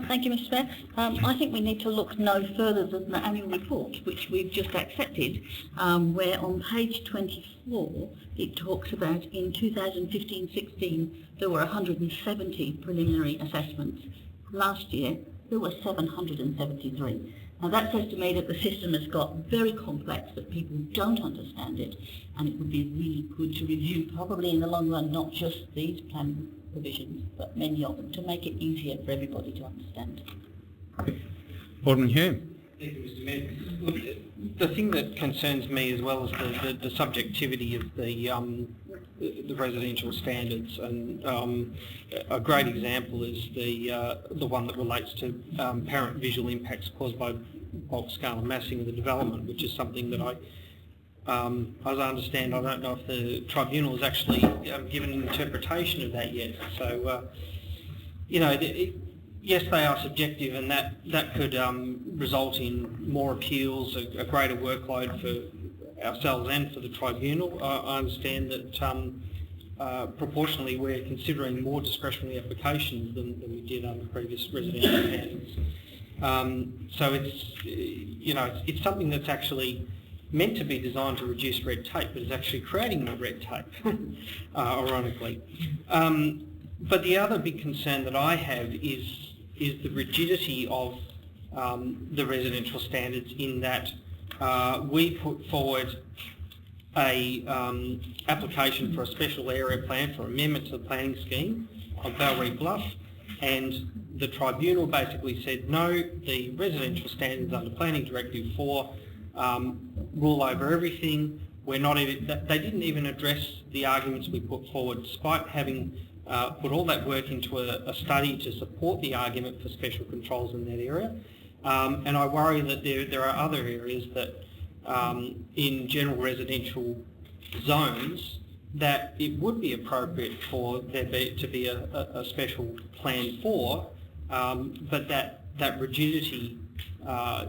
Thank you, Mr. Mayor. I think we need to look no further than the annual report, which we've just accepted, where on page 24 it talks about in 2015-16 there were 170 preliminary assessments. Last year there were 773. Now that says to me that the system has got very complex, that people don't understand it, and it would be really good to review, probably in the long run, not just these planning provisions, but many of them, to make it easier for everybody to understand. Alderman Hume. Thank you, Mr. Mayor. Look, the thing that concerns me as well is the subjectivity of the residential standards, and a great example is the one that relates to apparent visual impacts caused by bulk scale and massing of the development, which is something that as I understand, I don't know if the tribunal has actually given an interpretation of that yet. So, you know, yes, they are subjective, and that could result in more appeals, a greater workload for ourselves and for the tribunal. I understand that proportionally we're considering more discretionary applications than we did under previous residential standards. So it's, you know, it's something that's actually meant to be designed to reduce red tape, but it's actually creating more red tape, ironically. But the other big concern that I have is the rigidity of the residential standards, in that we put forward a application for a special area plan for amendment to the planning scheme, Balweed Bluff, and the tribunal basically said, no, the residential standards under Planning Directive 4 rule over everything. We're not even, they didn't even address the arguments we put forward, despite having put all that work into a study to support the argument for special controls in that area. And I worry that there are other areas that in general residential zones that it would be appropriate for there to be a special plan for, but that rigidity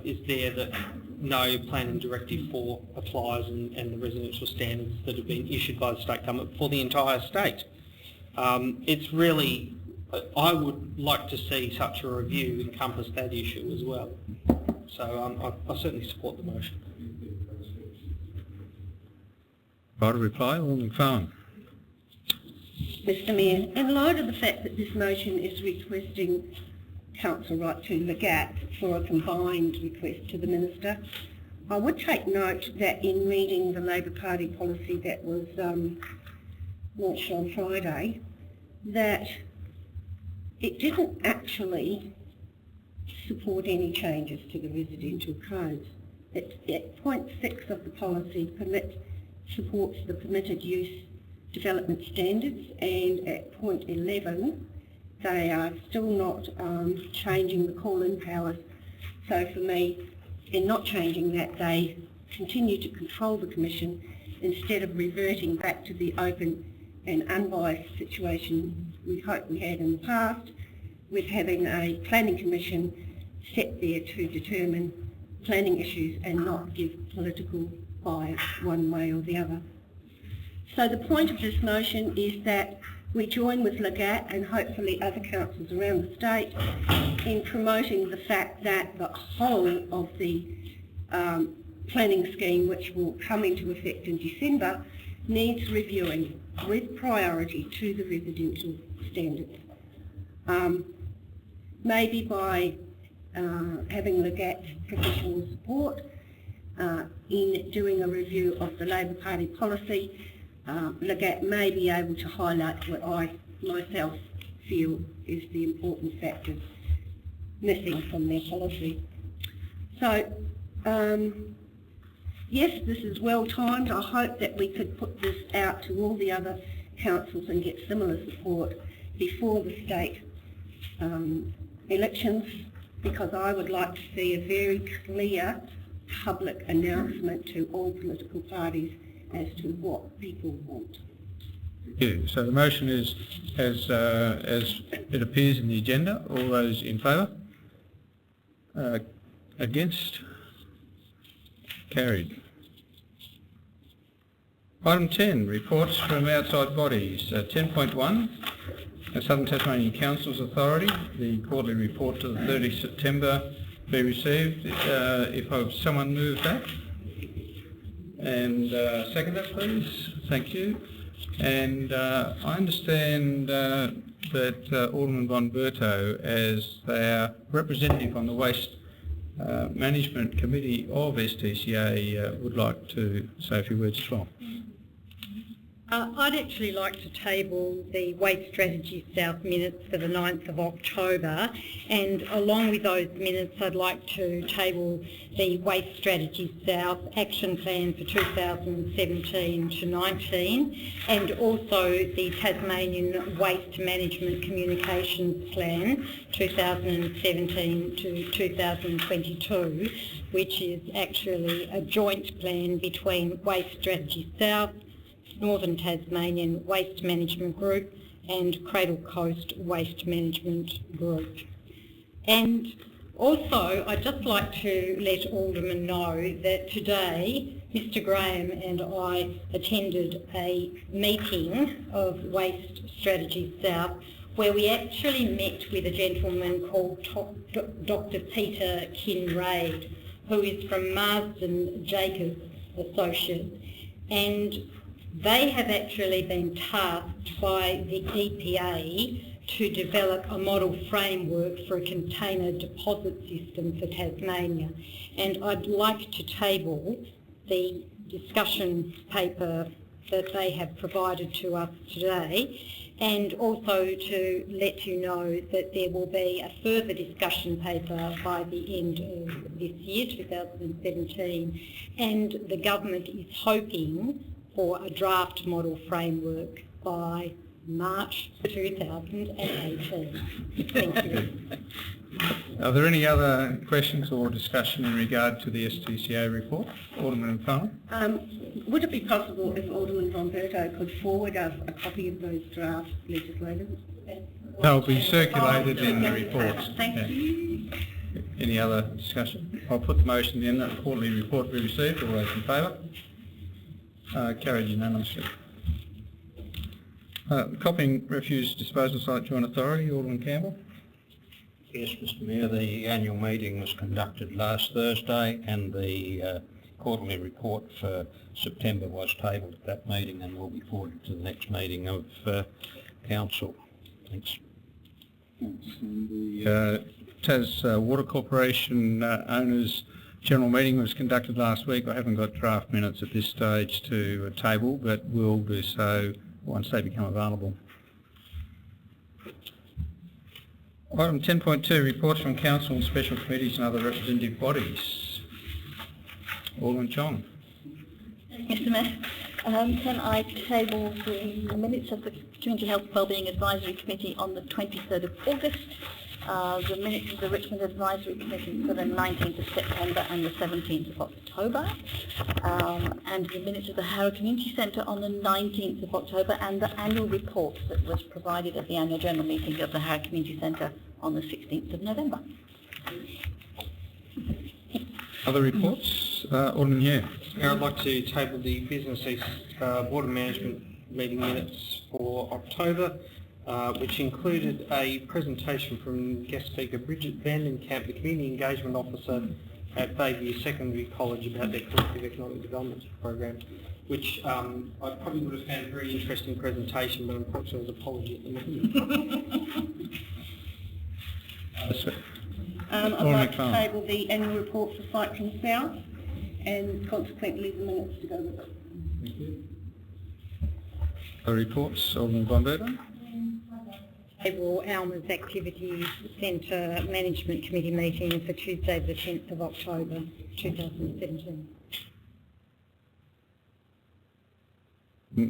is there that no Planning Directive 4 applies, and the residential standards that have been issued by the state government for the entire state. It's really, I would like to see such a review encompass that issue as well. So I certainly support the motion. Right to reply, Alderman McFarlane. Mr Mayor, in light of the fact that this motion is requesting Council write to Legat for a combined request to the Minister, I would take note that in reading the Labor Party policy that was launched on Friday, that it didn't actually support any changes to the residential codes. At point 6 of the policy supports the permitted use development standards, and at point 11 they are still not changing the call-in powers. So for me, in not changing that, they continue to control the Commission instead of reverting back to the open and unbiased situation we hope we had in the past, with having a planning commission set there to determine planning issues and not give political bias one way or the other. So the point of this motion is that we join with Legat and hopefully other councils around the state in promoting the fact that the whole of the planning scheme, which will come into effect in December, needs reviewing with priority to the residential standards. Maybe by having Legat's professional support in doing a review of the Labor Party policy, Legat may be able to highlight what I myself feel is the important factors missing from their policy. So, yes, this is well timed. I hope that we could put this out to all the other councils and get similar support before the state elections, because I would like to see a very clear public announcement to all political parties as to what people want. Thank you. So the motion is as it appears in the agenda. All those in favour? Against? Carried. Item 10, reports from outside bodies. 10.1, Southern Tasmanian Council's Authority. The quarterly report to the 30th September be received. If someone move that. And second that, please. Thank you. And I understand that Alderman Von Berto, as their representative on the Waste Management Committee of STCA, would like to say a few words as well. I'd actually like to table the Waste Strategy South minutes for the 9th of October, and along with those minutes I'd like to table the Waste Strategy South Action Plan for 2017 to 19, and also the Tasmanian Waste Management Communications Plan 2017 to 2022, which is actually a joint plan between Waste Strategy South, Northern Tasmanian Waste Management Group and Cradle Coast Waste Management Group. And also I'd just like to let Aldermen know that today Mr Graham and I attended a meeting of Waste Strategy South where we actually met with a gentleman called Dr Peter Kinraid, who is from Marsden Jacobs Associates, and they have actually been tasked by the EPA to develop a model framework for a container deposit system for Tasmania. And I'd like to table the discussion paper that they have provided to us today, and also to let you know that there will be a further discussion paper by the end of this year, 2017, and the government is hoping for a draft model framework by March 2018. Thank you. Are there any other questions or discussion in regard to the STCA report? Alderman Farnham? Would it be possible if Alderman Von Berto could forward us a copy of those draft legislators? They'll be circulated in the reports. Thank you. Any other discussion? I'll put the motion in that the quarterly report be received. All those in favour? Carried unanimously. Copying Refuse Disposal Site Joint Authority, Alderman Campbell. Yes, Mr Mayor, the annual meeting was conducted last Thursday and the quarterly report for September was tabled at that meeting and will be forwarded to the next meeting of Council. Thanks. The Tas Water Corporation Owners General Meeting was conducted last week. I haven't got draft minutes at this stage to table, but we'll do so once they become available. Item 10.2, reports from Council and special committees and other representative bodies. Alderman Chong. Mr Mayor, can I table the minutes of the Community Health Wellbeing Advisory Committee on the 23rd of August, the minutes of the Richmond Advisory Committee for the 19th of September and the 17th of October, and the minutes of the Howrah Community Centre on the 19th of October, and the annual report that was provided at the annual general meeting of the Howrah Community Centre on the 16th of November. Other reports? Alderman Hare. I'd like to table the Business East Water Management meeting minutes for October, which included a presentation from guest speaker Bridget Vandenkamp, the Community Engagement Officer at Bayview Secondary College, about their collective economic development program, which I probably would have found a very interesting presentation, but unfortunately was apology at the moment. I'd like to table the annual report for Cycling South and consequently the minutes to go with it. Thank you. Other reports? Alderman Von Berto. Table Alma's Activities Centre Management Committee meeting for Tuesday the 10th of October 2017.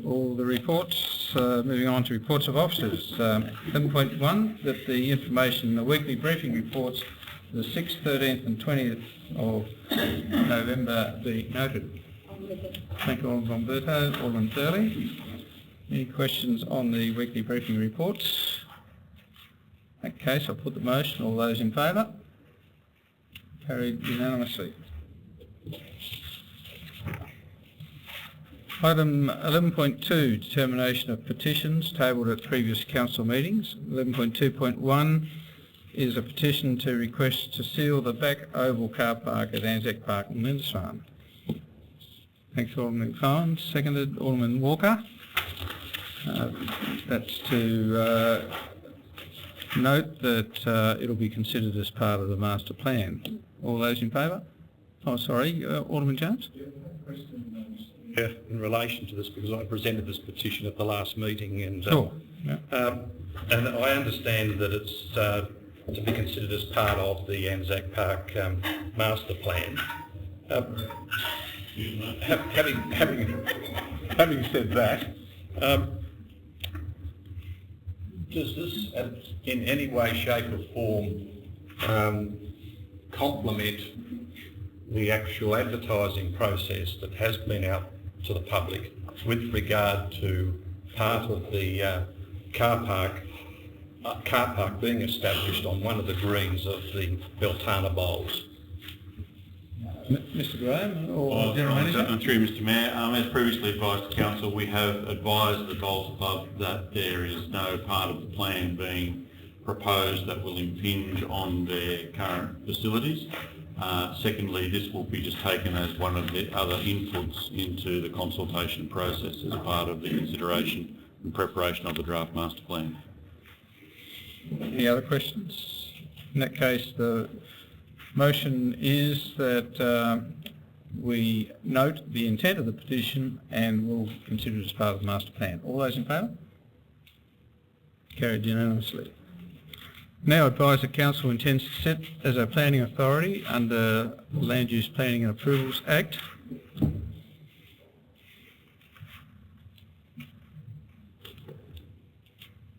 All the reports. Moving on to reports of officers. 11.1, that the information in the weekly briefing reports for the 6th, 13th and 20th of November be noted. Thank you, Alderman Von Berto. Alderman Thurley. Any questions on the weekly briefing reports? In that case, I'll put the motion. All those in favour? Carried unanimously. Item 11.2, determination of petitions tabled at previous council meetings. 11.2.1 is a petition to request to seal the back oval car park at Anzac Park in Lindisfarne. Thanks, Alderman McFarlane. Seconded, Alderman Walker. That's to note that it'll be considered as part of the master plan. All those in favour? Oh, sorry, Alderman Jones? Yeah, in relation to this, because I presented this petition at the last meeting, and sure. Yeah. And I understand that it's to be considered as part of the Anzac Park master plan. Having said that, does this in any way, shape or form complement the actual advertising process that has been out to the public with regard to part of the car park being established on one of the greens of the Beltana Bowls? Mr Graham or General Manager? Through Mr Mayor, as previously advised to Council, we have advised the Bowls Club that there is no part of the plan being proposed that will impinge on their current facilities. Secondly, this will be just taken as one of the other inputs into the consultation process as part of the consideration and preparation of the draft master plan. Any other questions? In that case, the motion is that we note the intent of the petition and will consider it as part of the master plan. All those in favour? Carried unanimously. Now advise that Council intends to set as a planning authority under the Land Use Planning and Approvals Act.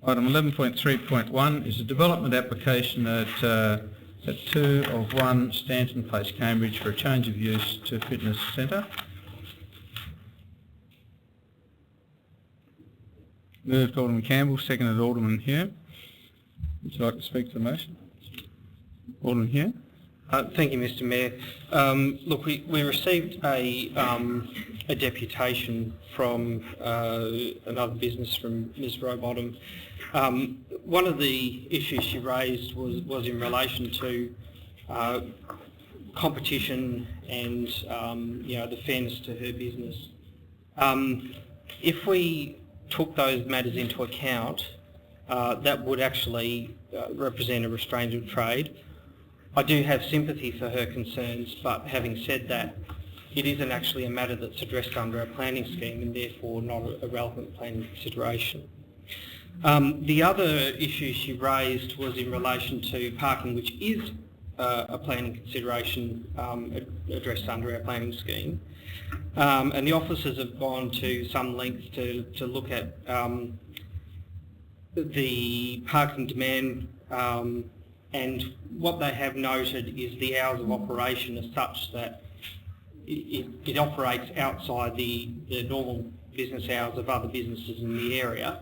Item 11.3.1 is a development application at 2 of 1 Stanton Place, Cambridge, for a change of use to fitness centre. Moved Alderman Campbell, seconded Alderman Hume. Would you like to speak to the motion? Alderman Hume. Thank you, Mr. Mayor. Look, we received a deputation from another business, from Ms. Rowbottom. One of the issues she raised was in relation to competition and the fairness to her business. If we took those matters into account, that would actually represent a restraint of trade. I do have sympathy for her concerns, but having said that, it isn't actually a matter that's addressed under a planning scheme and therefore not a relevant planning consideration. The other issue she raised was in relation to parking, which is a planning consideration addressed under our planning scheme. And the officers have gone to some lengths to look at the parking demand, and what they have noted is the hours of operation are such that it operates outside the normal business hours of other businesses in the area,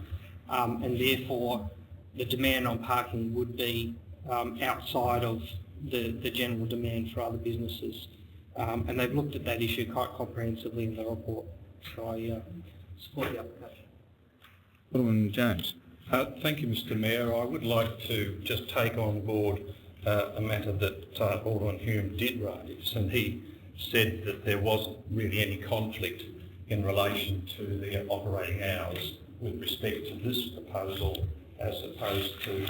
and therefore the demand on parking would be outside of the general demand for other businesses. And they've looked at that issue quite comprehensively in the report, so I support the application. Alderman Jones. Thank you, Mr. Mayor. I would like to just take on board a matter that Alderman Hume did raise, and he said that there wasn't really any conflict in relation to the operating hours with respect to this proposal as opposed to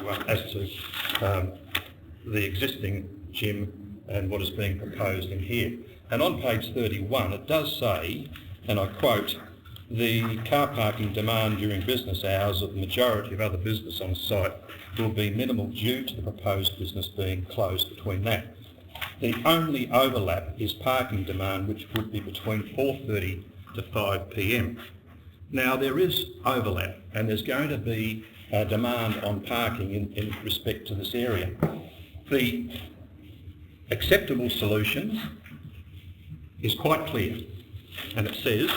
the existing gym and what is being proposed in here. And on page 31 it does say, and I quote, "The car parking demand during business hours of the majority of other business on site will be minimal due to the proposed business being closed between that. The only overlap is parking demand, which would be between 4:30 to 5 p.m. Now there is overlap, and there's going to be a demand on parking in respect to this area. The acceptable solutions is quite clear, and it says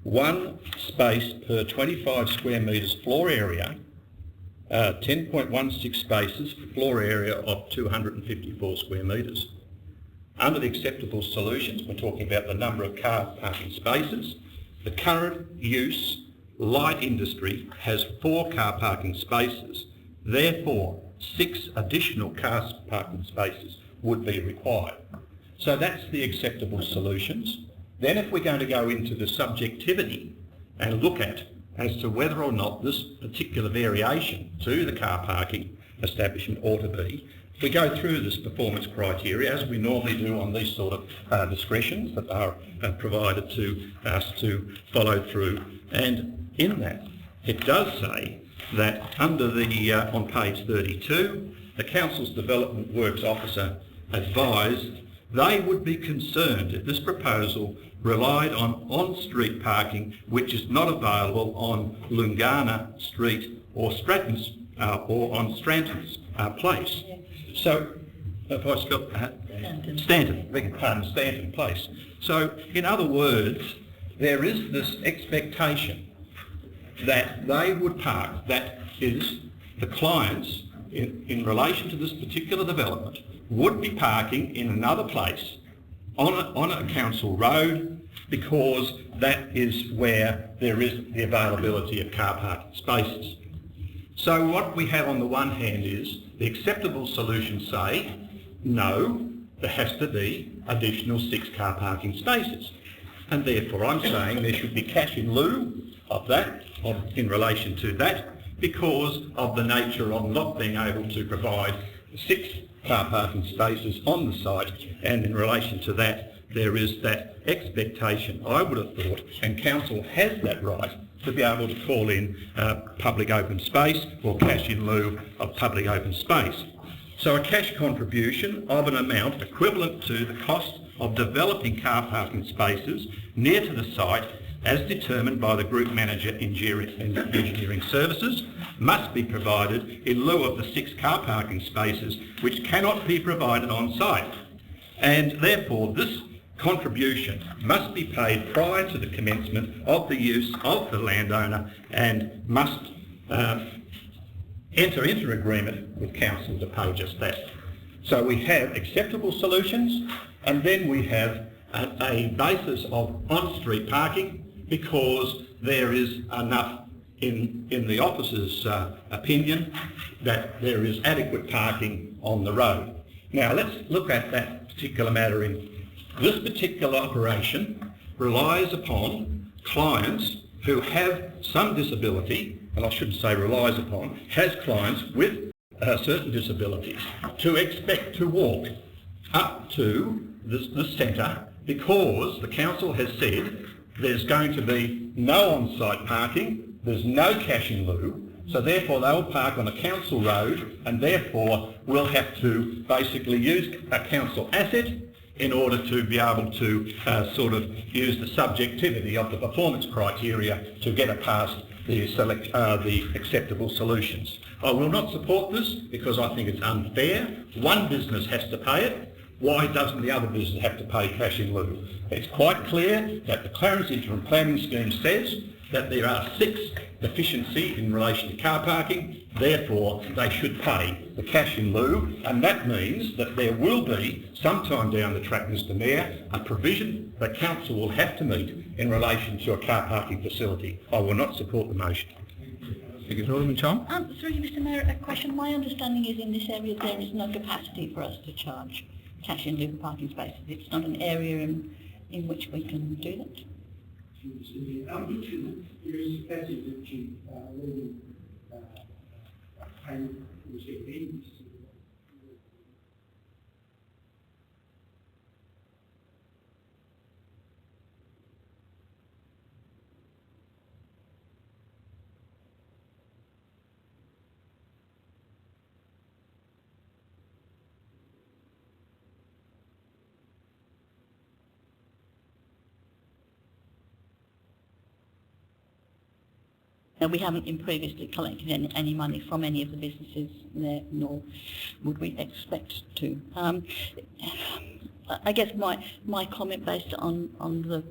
1 space per 25 square metres floor area, 10.16 spaces for floor area of 254 square metres. Under the acceptable solutions, we're talking about the number of car parking spaces. The current use, light industry, has 4 car parking spaces. Therefore, 6 additional car parking spaces would be required. So that's the acceptable solutions. Then if we're going to go into the subjectivity and look at as to whether or not this particular variation to the car parking establishment ought to be, we go through this performance criteria as we normally do on these sort of discretions that are provided to us to follow through. And in that, it does say that under the, on page 32, the Council's Development Works Officer advised they would be concerned if this proposal relied on on-street parking which is not available on Lungana Street or Stratton's or on Stanton's Place. So, if I spelled Stanton, beg your pardon, Stanton Place. So, in other words, there is this expectation that they would park, that is, the clients in relation to this particular development would be parking in another place on a council road, because that is where there is the availability of car parking spaces. So what we have on the one hand is the acceptable solutions say, no, there has to be additional 6 car parking spaces. And therefore I'm saying there should be cash in lieu of that, in relation to that, because of the nature of not being able to provide 6 car parking spaces on the site, and in relation to that there is that expectation, I would have thought, and council has that right to be able to call in public open space or cash in lieu of public open space. So a cash contribution of an amount equivalent to the cost of developing car parking spaces near to the site as determined by the Group Manager Engineering Services must be provided in lieu of the 6 car parking spaces which cannot be provided on site. And therefore this contribution must be paid prior to the commencement of the use of the landowner and must enter into agreement with council to pay just that. So we have acceptable solutions, and then we have a basis of on-street parking because there is enough in the officer's opinion that there is adequate parking on the road. Now let's look at that particular matter. In this particular operation relies upon clients who have some disability, and I shouldn't say relies upon, has clients with certain disabilities to expect to walk up to the centre because the council has said there's going to be no on-site parking, there's no cash in lieu, so therefore they'll park on a council road and therefore will have to basically use a council asset in order to be able to sort of use the subjectivity of the performance criteria to get it past the acceptable solutions. I will not support this because I think it's unfair. One business has to pay it. Why doesn't the other business have to pay cash in lieu? It's quite clear that the Clarence Interim Planning Scheme says that there are 6 deficiencies in relation to car parking, therefore they should pay the cash in lieu, and that means that there will be, sometime down the track, Mr Mayor, a provision that council will have to meet in relation to a car parking facility. I will not support the motion. Alderman Chong. Through you, Mr Mayor, a question. My understanding is in this area there is no capacity for us to charge cash in lieu of parking spaces. It's not an area in which we can do that. There is capacity to payment receipt fees. We haven't been previously collected any money from any of the businesses there, nor would we expect to. I guess my comment based on the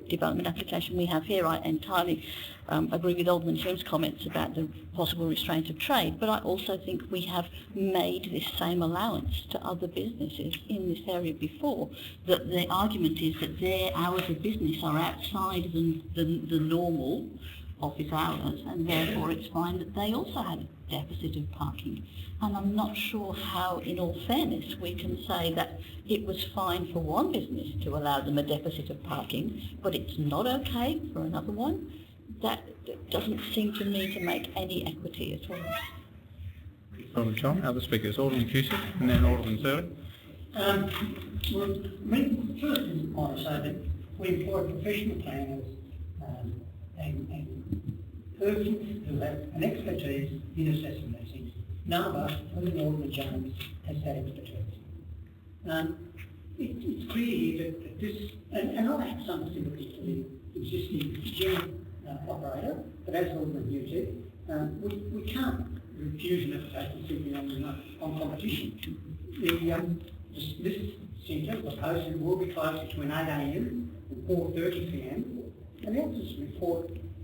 development application we have here, I entirely agree with Alderman Hume's comments about the possible restraint of trade, but I also think we have made this same allowance to other businesses in this area before, that the argument is that their hours of business are outside the normal office hours, and therefore it's fine that they also had a deficit of parking. And I'm not sure how, in all fairness, we can say that it was fine for one business to allow them a deficit of parking, but it's not okay for another one. That doesn't seem to me to make any equity at all. Alderman Chong. Other speakers, Alderman Cusick and then Alderman Thurley. First, I want to say that we employ professional planners and persons who have an expertise in assessing these things. None of us, including Alderman Jones, has that expertise. It's clear here that this, and I have some sympathy for the existing gym operator, but as Alderman Hughes said, we can't refuse an application simply on competition. This centre proposed will be closed between 8 a.m. and 4:30 p.m. And the officer's report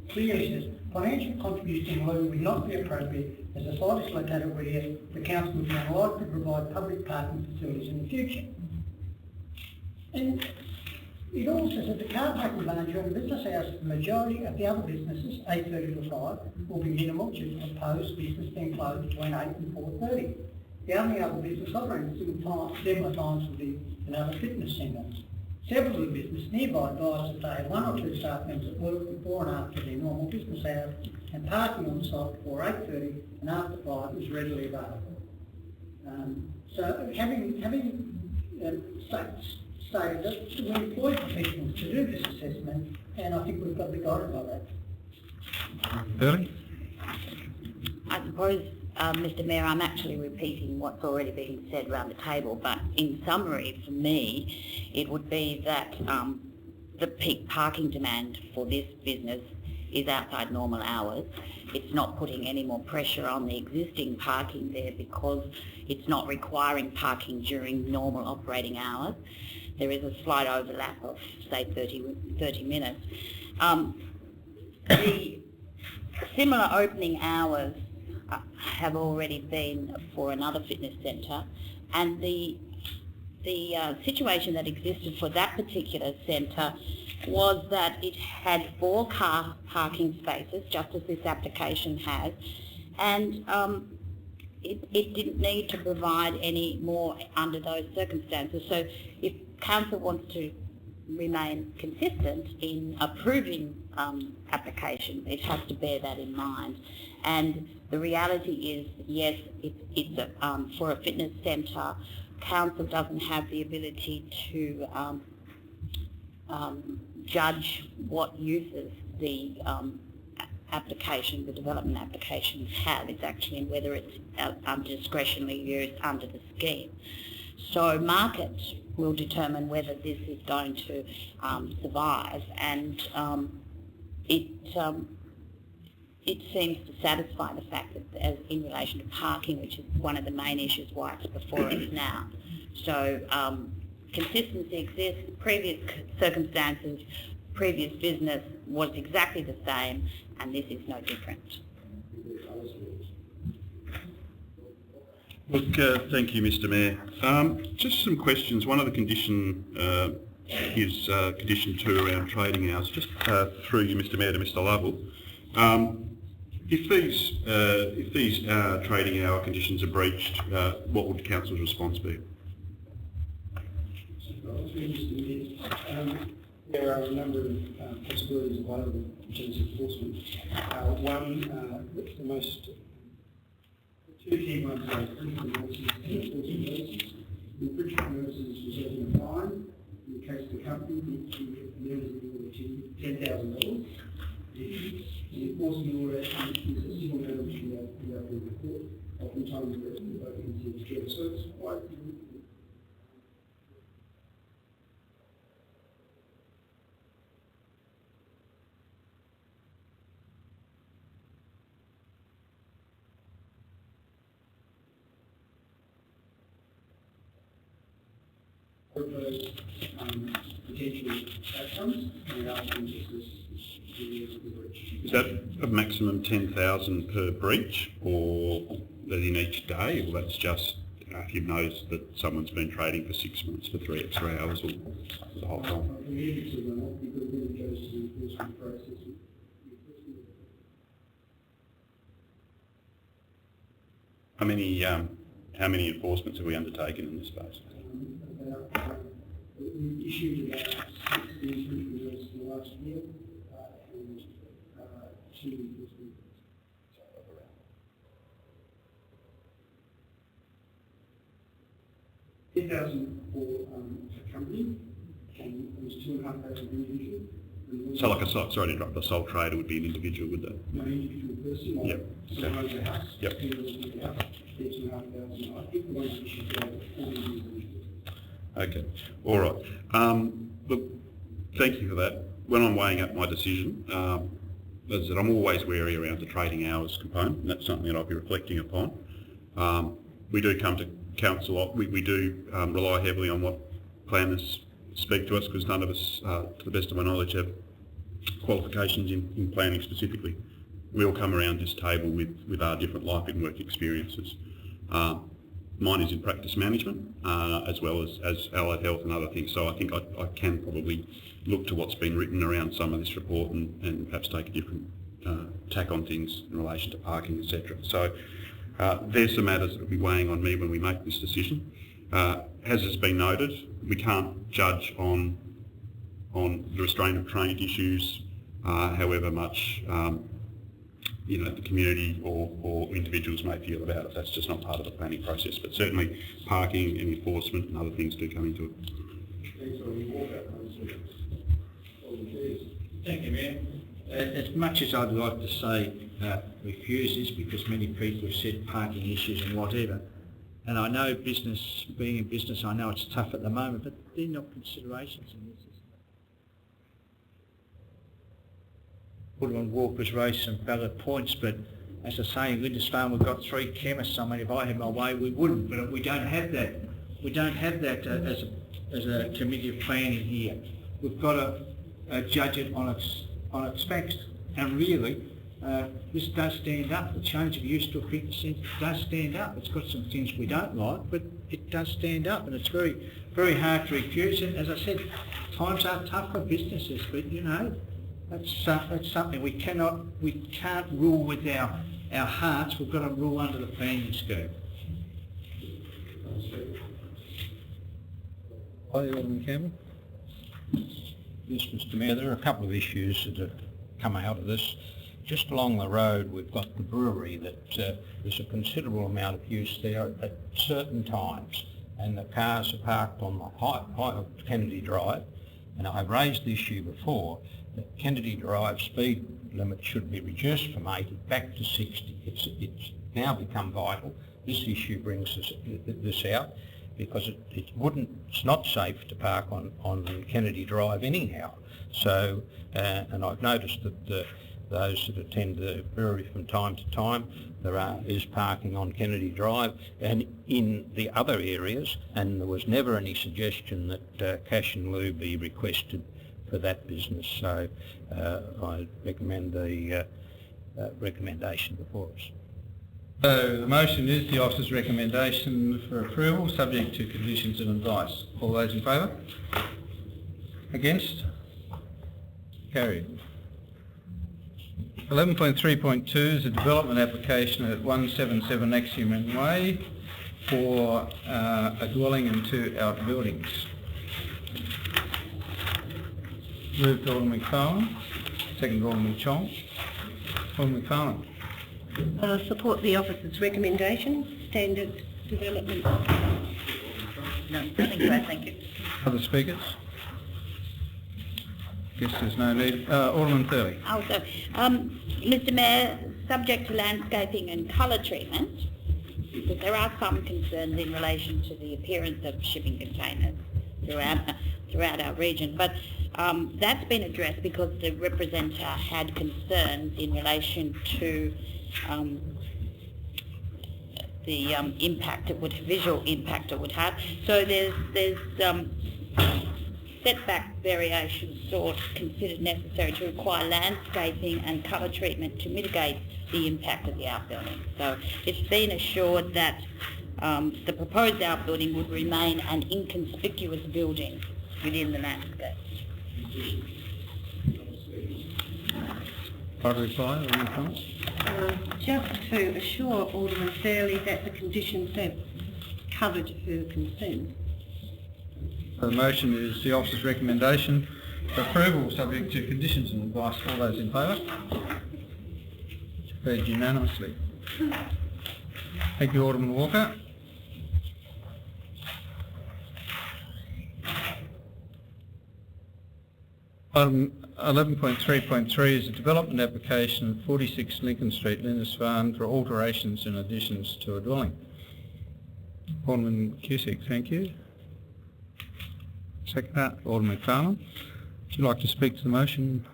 clearly says financial contribution in lieu would not be appropriate as the site is located where the council would be unlikely to provide public parking facilities in the future. And it also says that the car parking range on business hours for the majority of the other businesses, 8:30 to 5, will be minimal due to the proposed business being closed between 8 and 4:30. The only other business operating similar times will be another fitness centre. Several of the businesses nearby advise that they have 1 or 2 staff members at work before and after their normal business hours, and parking on site before 8:30 and after 5 is readily available. So having stated that we employ professionals to do this assessment, and I think we've got to be guided by that. Early? I suppose, Mr Mayor, I'm actually repeating what's already been said around the table, but in summary, for me, it would be that the peak parking demand for this business is outside normal hours. It's not putting any more pressure on the existing parking there because it's not requiring parking during normal operating hours. There is a slight overlap of, say, 30 minutes. The similar opening hours have already been for another fitness centre, and the situation that existed for that particular centre was that it had 4 car parking spaces, just as this application has, and it didn't need to provide any more under those circumstances. So if council wants to remain consistent in approving applications, it has to bear that in mind. And the reality is, yes, it's for a fitness centre, council doesn't have the ability to judge what uses the application, the development applications have. It's actually whether it's discretionary use under the scheme. So market will determine whether this is going to survive, and it seems to satisfy the fact that, as in relation to parking, which is one of the main issues why it's before us now. So consistency exists. Previous circumstances, previous business was exactly the same, and this is no different. Look, thank you, Mr Mayor. Just some questions. One of the condition is condition 2 around trading hours. Just through you, Mr Mayor, to Mr Lovell. If these trading hour conditions are breached, what would the council's response be? There are a number of possibilities available in terms of enforcement. One, the most 2 key ones are enforcement notices and enforcement notices. The infringement notices result in a fine. In the case of the company, the amount is $10,000. The enforcement order is a single matter which we have in the court. Oftentimes we're open to together. So it's quite proposed potential outcomes and outcomes Is that a maximum 10,000 per breach, or that in each day, or that's just if you've noticed that someone's been trading for 6 months for 3 extra hours, or the whole time? How many enforcements have we undertaken in this space? We issued about 60 infringement notices in the last year, and 2 enforcement. 10,000 for a company, and it was 2,500 individual. So like sorry to interrupt, a sole trader would be an individual, would that? No, individual person, or yep. someone owns a house, yep. they're 2,500. I think the ones that issued are 40 individuals. Okay, all right. Look, thank you for that. When I'm weighing up my decision, as I said, I'm always wary around the trading hours component, and that's something that I'll be reflecting upon. We do come to council, we do rely heavily on what planners speak to us, because none of us, to the best of my knowledge, have qualifications in planning specifically. We all come around this table with our different life and work experiences. Mine is in practice management, as well as allied health and other things. So I think I can probably look to what's been written around some of this report and perhaps take a different tack on things in relation to parking, etc. So there's some matters that will be weighing on me when we make this decision. As has been noted, we can't judge on the restraint of trade issues, however much the community or individuals may feel about it. That's just not part of the planning process. But certainly parking and enforcement and other things do come into it. Thank you, Mayor. As much as I'd like to say refuse this, because many people have said parking issues and whatever, and I know business, being in business, I know it's tough at the moment, but they're not considerations in this. Alderman Walker's raised some valid points, but as I say, in Lindisfarne we've got 3 chemists. I mean, if I had my way, we wouldn't, but we don't have that. We don't have that as a committee of planning here. We've got to judge it on its facts, and really, this does stand up. The change of use to a fitness centre does stand up. It's got some things we don't like, but it does stand up, and it's very, very hard to refuse it. As I said, times are tough for businesses, but you know, that's something we can't rule with our hearts. We've got to rule under the planning scheme. Hi, Alderman Campbell. Yes, Mr Mayor, there are a couple of issues that have come out of this. Just along the road we've got the brewery that there's a considerable amount of use there at certain times, and the cars are parked on the height of Kennedy Drive, and I've raised the issue before that Kennedy Drive speed limit should be reduced from 80 back to 60. It's now become vital. This issue brings this out, because it's not safe to park on Kennedy Drive anyhow. So, and I've noticed that those that attend the brewery from time to time, is parking on Kennedy Drive and in the other areas, and there was never any suggestion that cash and loo be requested for that business. So I recommend the recommendation before us. So the motion is the officer's recommendation for approval, subject to conditions and advice. All those in favour? Against? Carried. 11.3.2 is a development application at 177 Axiom Way for a dwelling and 2 outbuildings. Moved Alderman McFarlane, second Alderman Chong. Alderman McFarlane. Support the officer's recommendation, standard development. No, nothing to add, thank you. Other speakers? Guess there's no need. Alderman Thurley. Also, Mr Mayor, subject to landscaping and colour treatment, because there are some concerns in relation to the appearance of shipping containers throughout our region, but that's been addressed because the representative had concerns in relation to the visual impact it would have. So there's setback variations sought considered necessary to require landscaping and colour treatment to mitigate the impact of the outbuilding. So it's been assured that the proposed outbuilding would remain an inconspicuous building within the landscape. Reply, Alderman Just to assure Alderman Fairley that the conditions have covered her concerns. The motion is the officer's recommendation for approval, subject to conditions and advice. All those in favour? Carried unanimously. Thank you, Alderman Walker. Item 11.3.3 is a development application at 46 Lincoln Street, Lindisfarne, for alterations and additions to a dwelling. Alderman Cusick, thank you. Second that, Alderman McFarlane. Would you like to speak to the motion?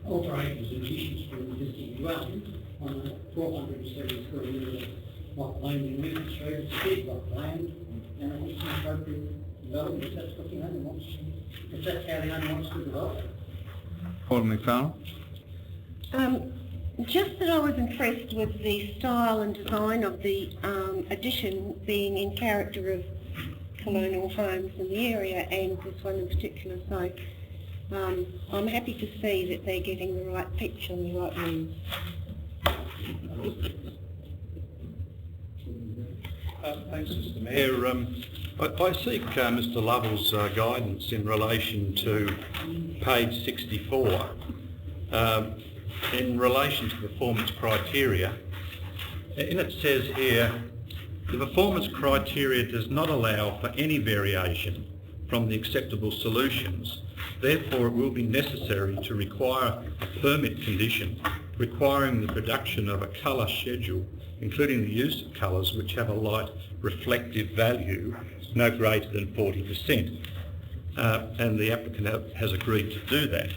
Alterations and additions to an existing dwelling on a 1,270 square metre block of land in Lincoln Street. It's a big block of land, and it's an appropriate development if that's what the owner wants. If that's how the owner wants to develop. Alderman McFarlane. Just that I was impressed with the style and design of the addition being in character of colonial homes in the area, and this one in particular. So I'm happy to see that they're getting the right pitch and the right rooms. Thanks, Mr Mayor. I seek Mr Lovell's guidance in relation to page 64. In relation to performance criteria, and it says here, The performance criteria does not allow for any variation from the acceptable solutions. Therefore, it will be necessary to require a permit condition requiring the production of a colour schedule, including the use of colours which have a light reflective value no greater than 40%. And the applicant has agreed to do that.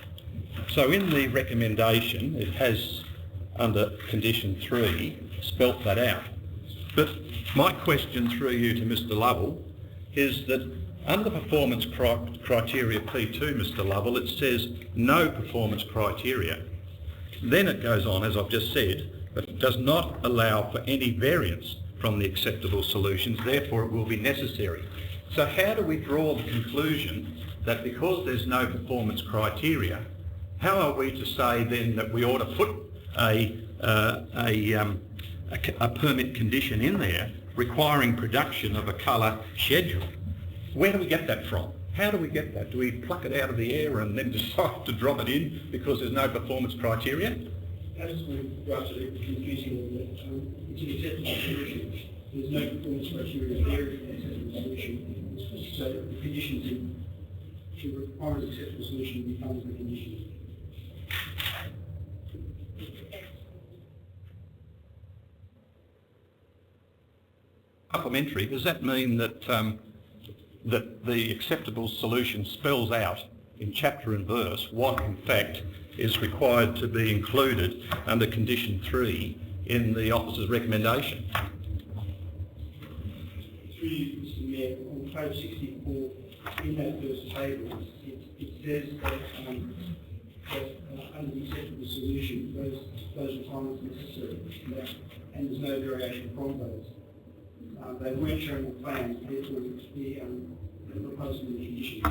So in the recommendation, it has, under condition 3, spelt that out. But my question through you to Mr Lovell is that under the performance criteria P2, Mr Lovell, it says no performance criteria. Then it goes on, as I've just said, but it does not allow for any variance from the acceptable solutions, therefore it will be necessary. So how do we draw the conclusion that because there's no performance criteria, how are we to say then that we ought to put a permit condition in there requiring production of a colour schedule? Where do we get that from? How do we get that? Do we pluck it out of the air and then decide to drop it in because there's no performance criteria? That's roughly confusing. It's an acceptable solution. There's no performance criteria there for an acceptable solution. So the conditions to require an acceptable solution becomes the condition. Supplementary, does that mean that that the acceptable solution spells out in chapter and verse what in fact is required to be included under condition 3 in the officer's recommendation? Through you, Mr Mayor, on page 64 in that first table, it says that under the acceptable solution those requirements are necessary and there's no variation from those. They weren't shown the plans, therefore the proposal in the conditions.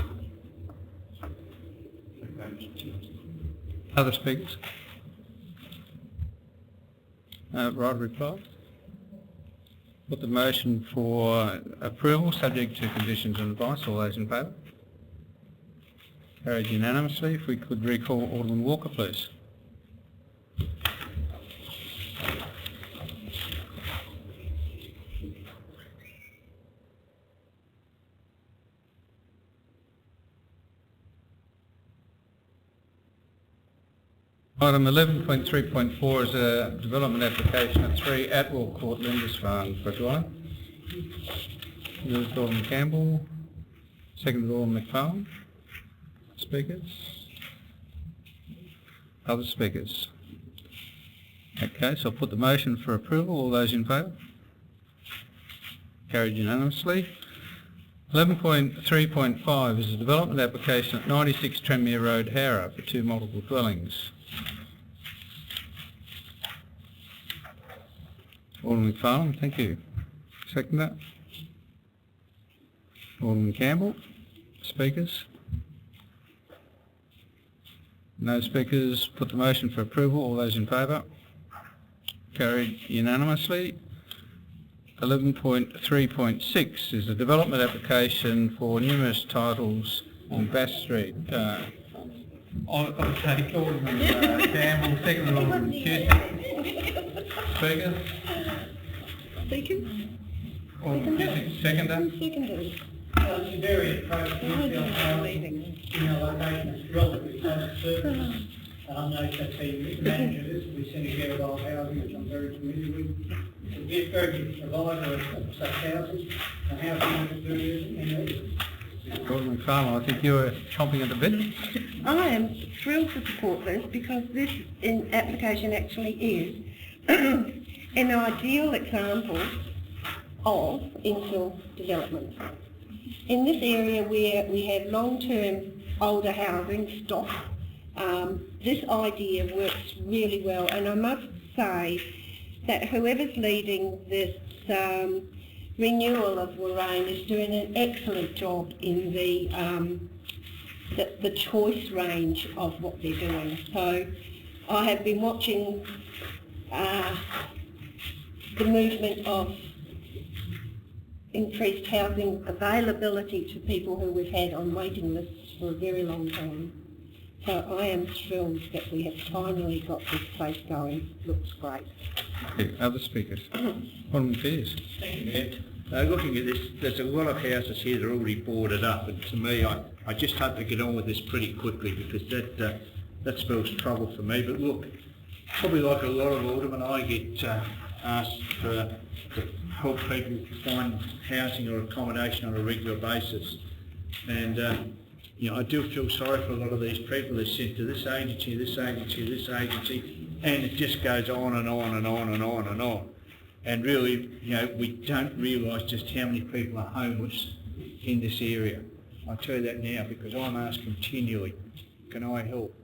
Other speakers? Right reply. Put the motion for approval subject to conditions and advice. All those in favour? Carried unanimously. If we could recall Alderman Walker, please. Item 11.3.4 is a development application at 3 Atwell Court, Lindisfarne for a dwelling. Moved Alderman Campbell, seconded Alderman McFarlane. Speakers? Other speakers? Okay, so I'll put the motion for approval. All those in favour? Carried unanimously. 11.3.5 is a development application at 96 Tranmere Road, Howrah for 2 multiple dwellings. Alderman McFarlane, thank you. Second that. Alderman Campbell. Speakers? No speakers. Put the motion for approval. All those in favour? Carried unanimously. 11.3.6 is a development application for numerous titles on Bass Street. I'll take Alderman Campbell, second Alderman Cusick. Speaker? Speaker? Alderman Cusick, seconder? Seconded. It's a very appropriate in our location. It's relatively close to service. I know that the manager of this, we send a care of housing, which I'm very familiar with. It's a very good provider of such housing, and housing is very Alderman McFarlane, I think you were chomping at the bit. I am thrilled to support this because this application actually is an ideal example of infill development. In this area where we have long-term older housing stock, this idea works really well, and I must say that whoever's leading this renewal of Warrane is doing an excellent job in the choice range of what they're doing. So I have been watching the movement of increased housing availability to people who we've had on waiting lists for a very long time. So I am thrilled that we have finally got this place going. Looks great. Thank you. Other speakers? Alderman Pearce. Thank you, Mayor. Looking at this, there's a lot of houses here that are already boarded up, and to me, I just hope to get on with this pretty quickly, because that spells trouble for me. But look, probably like a lot of aldermen, I get asked to help people find housing or accommodation on a regular basis, and you know, I do feel sorry for a lot of these people. They're sent to this agency, this agency, this agency, and it just goes on and on and on and on and on. And really, you know, we don't realise just how many people are homeless in this area. I tell you that now because I'm asked continually, can I help?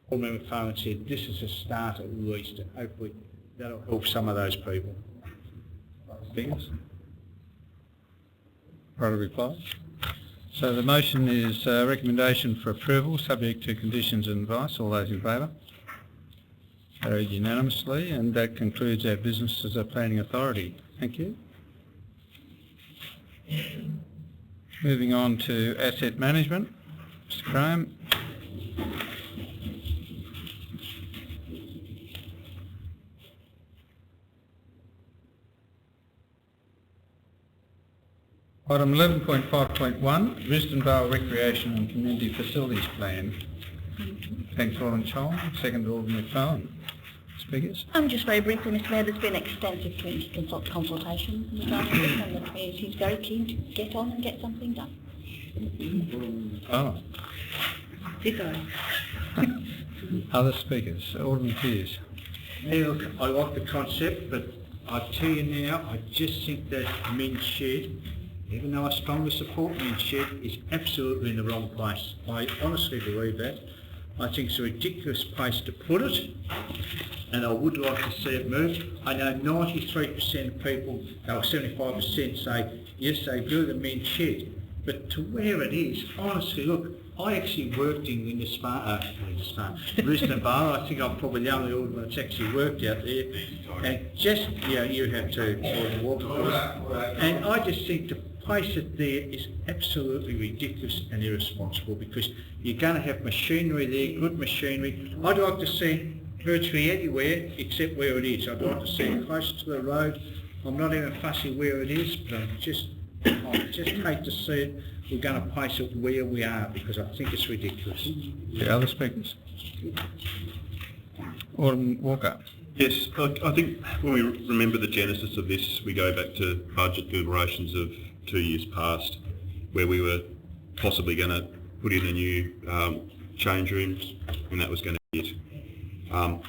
Alderman McFarlane said this is a start at least, and hopefully that'll help some of those people. Speakers? Right, a reply. So the motion is recommendation for approval, subject to conditions and advice. All those in favour? Carried unanimously, and that concludes our business as a planning authority. Thank you. Moving on to asset management. Mr. Graham. Item 11.5.1, Risdon Vale Recreation and Community Facilities Plan. Thanks, Alderman Chong. Second, Alderman McFarlane. Speakers? Just very briefly, Mr Mayor, there's been extensive community consultation regarding this, and the community is very keen to get on and get something done. Oh. Ditto. Other speakers? Alderman Pearce. Hey, look, I like the concept, but I tell you now, I just think that men's shed, even though I strongly support men's shed, is absolutely in the wrong place. I honestly believe that. I think it's a ridiculous place to put it, and I would like to see it moved. I know 93% of people, or 75% say, yes, they do the men's shed, but to where it is, honestly, look, I actually worked in Risdon Vale. I think I'm probably the only alderman that's actually worked out there. And just, you have to, and I just think to place it there is absolutely ridiculous and irresponsible, because you're going to have machinery there, good machinery. I'd like to see it virtually anywhere except where it is. I'd like to see it closer to the road. I'm not even fussy where it is, but I just hate to see it. We're going to place it where we are, because I think it's ridiculous. The other speakers? Alderman Walker. Yes, I think when we remember the genesis of this, we go back to budget deliberations of 2 years past, where we were possibly going to put in a new change rooms, and that was going to be it. Now,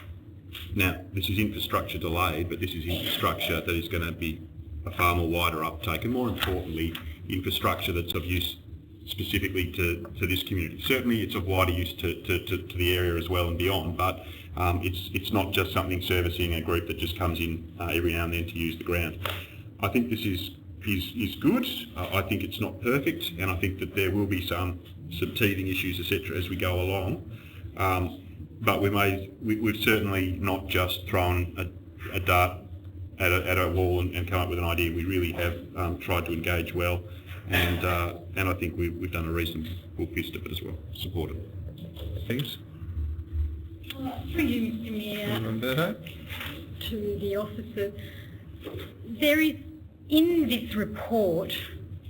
this is infrastructure delayed, but this is infrastructure that is going to be a far more wider uptake, and more importantly, infrastructure that's of use specifically to this community. Certainly it's of wider use to the area as well and beyond, but it's not just something servicing a group that just comes in every now and then to use the ground. I think this is good. I think it's not perfect, and I think that there will be some teething issues, etc., as we go along. But we've certainly not just thrown a dart at a wall and come up with an idea. We really have tried to engage well, and I think we've done a reasonable fist of it as well. Support it. Thanks. Through you, Mr Mayor, Roberto. to the officer. There is in this report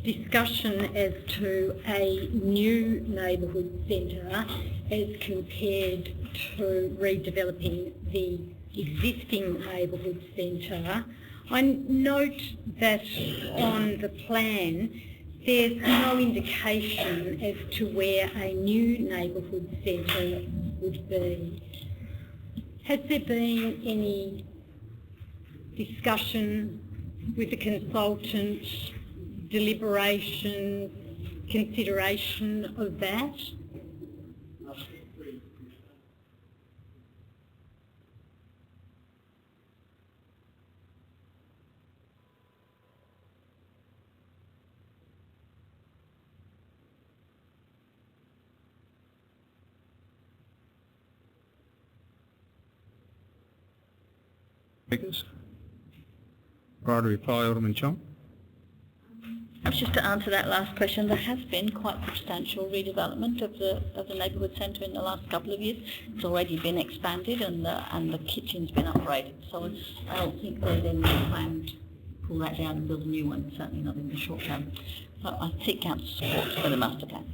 discussion as to a new neighbourhood centre as compared to redeveloping the existing neighbourhood centre. I note that on the plan there's no indication as to where a new neighbourhood centre would be. Has there been any discussion with the consultant, deliberation, consideration of that? Speakers? Right, reply, Alderman Chong. just to answer that last question, there has been quite substantial redevelopment of the neighbourhood centre in the last couple of years. It's already been expanded and the kitchen's been upgraded. So I don't think there's any plan to pull that down and build a new one, certainly not in the short term. But I seek council support for the master plan.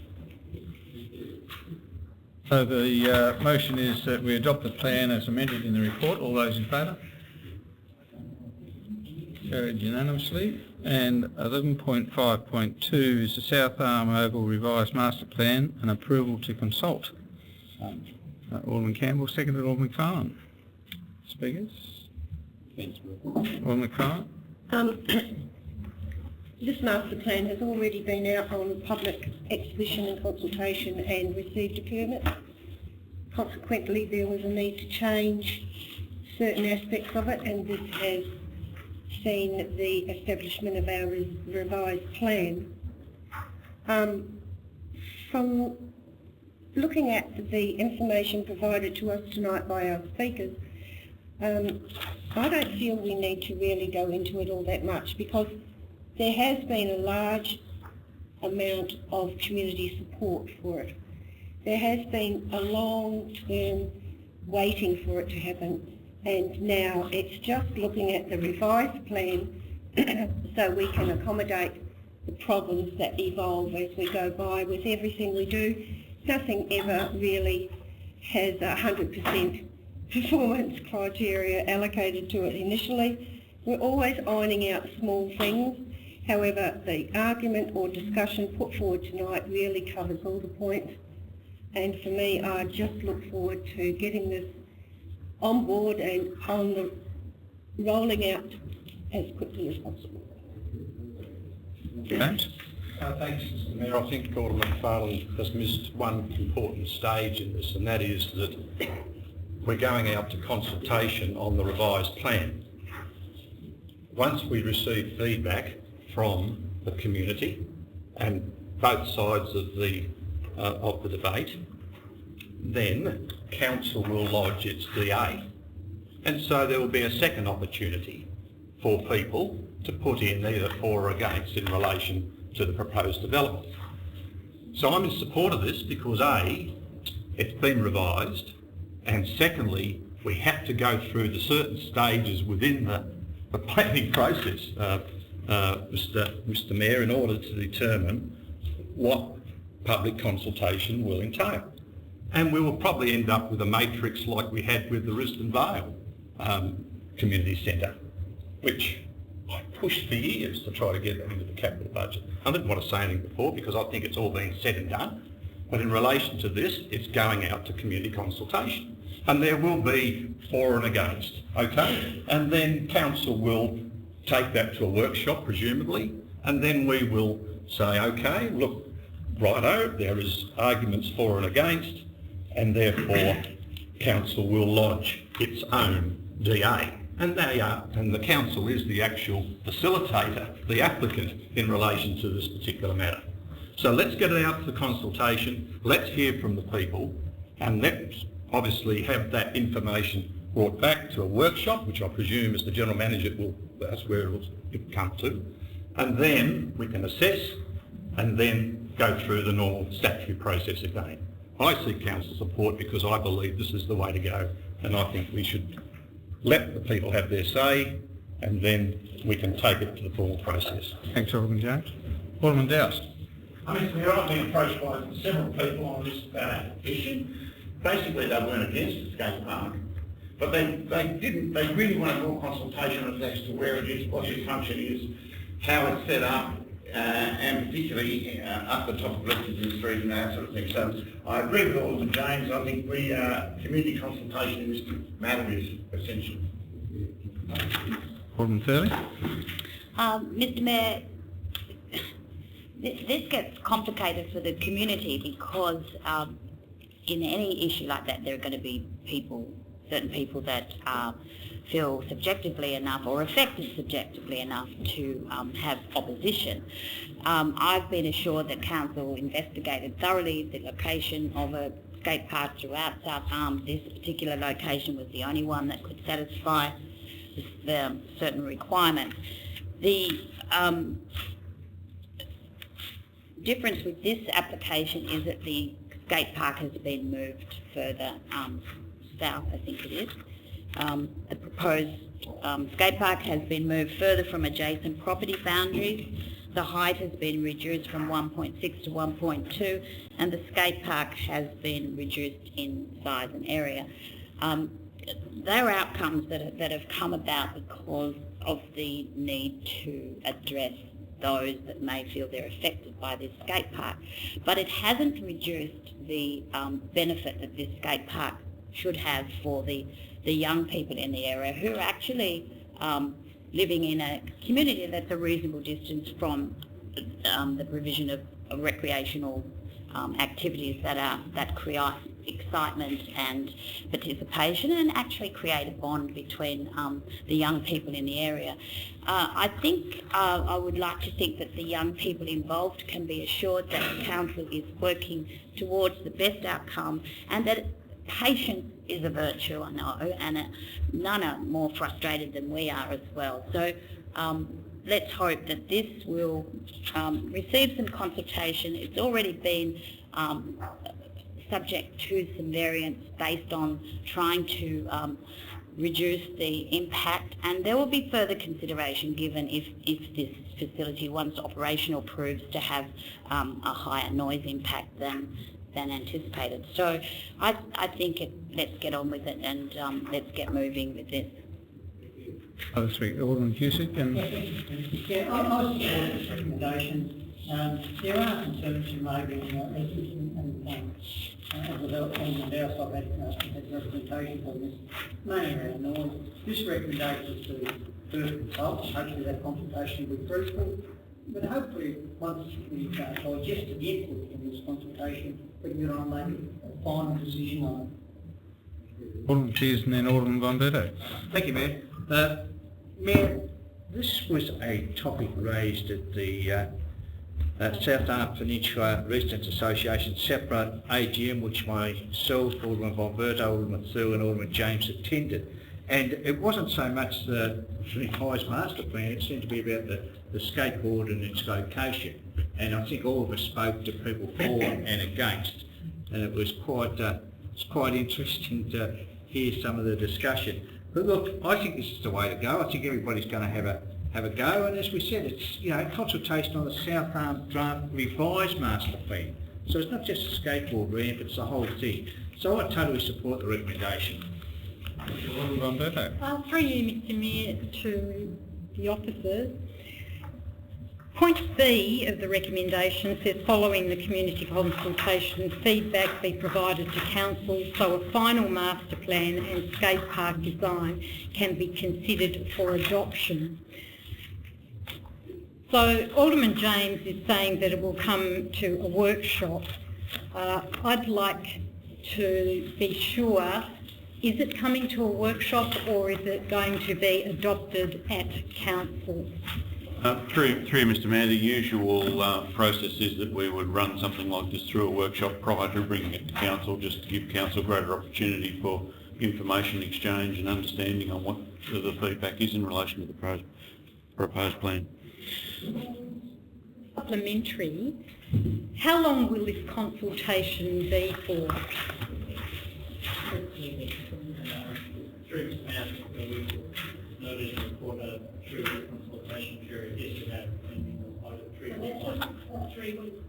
So the motion is that we adopt the plan as amended in the report. All those in favour? Carried unanimously. And 11.5.2 is the South Arm Oval Revised Master Plan and approval to consult. Alderman Campbell, seconded Alderman McFarlane. Speakers? Alderman McFarlane? This master plan has already been out on public exhibition and consultation and received a permit. Consequently, there was a need to change certain aspects of it, and this has seen the establishment of our revised plan. From looking at the information provided to us tonight by our speakers, I don't feel we need to really go into it all that much, because there has been a large amount of community support for it. There has been a long-term waiting for it to happen, and now it's just looking at the revised plan so we can accommodate the problems that evolve as we go by. With everything we do, nothing ever really has 100% performance criteria allocated to it initially. We're always ironing out small things. However, the argument or discussion put forward tonight really covers all the points, and for me, I just look forward to getting this on board and on the rolling out as quickly as possible. Thanks. Thanks, Mr Mayor. I think Alderman McFarlane has missed one important stage in this, and that is that we're going out to consultation on the revised plan. Once we receive feedback from the community and both sides of the debate, then council will lodge its DA, and so there will be a second opportunity for people to put in either for or against in relation to the proposed development. So I'm in support of this because A, it's been revised, and secondly, we have to go through the certain stages within the planning process, Mr Mayor, in order to determine what public consultation will entail. And we will probably end up with a matrix like we had with the Risdon Vale Community Centre, which I pushed for years to try to get into the capital budget. I didn't want to say anything before because I think it's all been said and done, but in relation to this, it's going out to community consultation. And there will be for and against, okay? And then council will take that to a workshop, presumably, and then we will say, okay, look, righto, there is arguments for and against, and therefore council will lodge its own DA. And the council is the actual facilitator, the applicant, in relation to this particular matter. So let's get it out to the consultation, let's hear from the people, and let's obviously have that information brought back to a workshop, which I presume as the General Manager that's where it will come to, and then we can assess and then go through the normal statutory process again. I seek council support because I believe this is the way to go, and I think we should let the people have their say, and then we can take it to the formal process. Thanks, Alderman Jones. Alderman Dowse. Mr Mayor, I've been approached by several people on this issue. Basically, they weren't against the skate park, but they really wanted more consultation as to where it is, what its function is, how it's set up, and particularly up the top of Lexington Street and that sort of thing. So I agree with Alderman James. I think community consultation in this matter is essential. Alderman Thurley. Mr Mayor, this gets complicated for the community because in any issue like that there are going to be certain people that feel subjectively enough or affected subjectively enough to have opposition. I've been assured that council investigated thoroughly the location of a skate park throughout South Arm. This particular location was the only one that could satisfy the certain requirements. difference with this application is that the skate park has been moved further south, I think it is. The proposed skate park has been moved further from adjacent property boundaries. The height has been reduced from 1.6 to 1.2, and the skate park has been reduced in size and area. There are outcomes that have come about because of the need to address those that may feel they're affected by this skate park. But it hasn't reduced the benefit that this skate park should have for the young people in the area who are actually living in a community that's a reasonable distance from the provision of recreational activities that create excitement and participation and actually create a bond between the young people in the area. I think I would like to think that the young people involved can be assured that the council is working towards the best outcome, and that patience is a virtue, I know, and none are more frustrated than we are as well. So let's hope that this will receive some consultation. It's already been subject to some variance based on trying to reduce the impact, and there will be further consideration given if this facility, once operational, proves to have a higher noise impact than anticipated. So I think let's get on with it and let's get moving with this. Other three, Alderman Cusick and... Yeah, I support this recommendation. There are concerns you made and as a developer on the house, I've had representations on this, mainly around noise. This recommendation is to first consult, hopefully that consultation will be fruitful, but hopefully once we've digested the input from this consultation, we can get on and make a final decision on it. Alderman Pearce and then Alderman Von Berto. Thank you, Mayor. Mayor, this was a topic raised at the South Arm Peninsula Residents Association separate AGM, which myself, Alderman Von Berto, Alderman Thiel and Alderman James attended. And it wasn't so much the revised master plan, it seemed to be about the skateboard and its location. And I think all of us spoke to people for and against. And it was quite interesting to hear some of the discussion. But look, I think this is the way to go. I think everybody's going to have a go. And as we said, it's consultation on the South Arm draft revised master plan. So it's not just a skateboard ramp; it's the whole thing. So I totally support the recommendation. Through you, Mr Mayor, to the officers. Point B of the recommendation says following the community consultation, feedback be provided to council so a final master plan and skate park design can be considered for adoption. So Alderman James is saying that it will come to a workshop. I'd like to be sure, is it coming to a workshop or is it going to be adopted at council? Through Mr Mayor, the usual process is that we would run something like this through a workshop prior to bringing it to council, just to give council greater opportunity for information exchange and understanding on what the feedback is in relation to the proposed plan. Supplementary, how long will this consultation be for? Through Mr Mayor, we noticed for the through the consultation period yesterday, over 3 weeks. 3 weeks.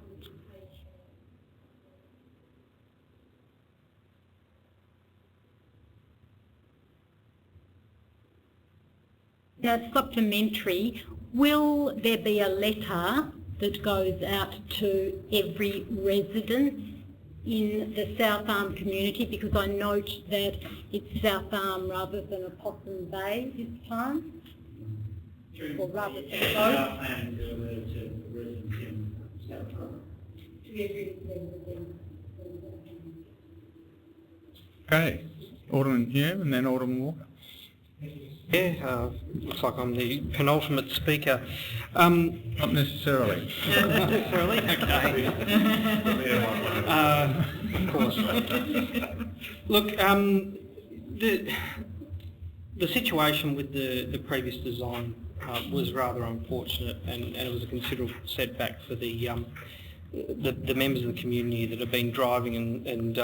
Now, supplementary, will there be a letter that goes out to every resident in the South Arm community? Because I note that it's South Arm rather than a Possum Bay this time. Or rather than both. Okay, Alderman Hume and then Alderman Walker. Yeah, looks like I'm the penultimate speaker. Not necessarily. Not necessarily, okay. Of course. Look, the situation with the previous design was rather unfortunate, and it was a considerable setback for the the members of the community that have been driving and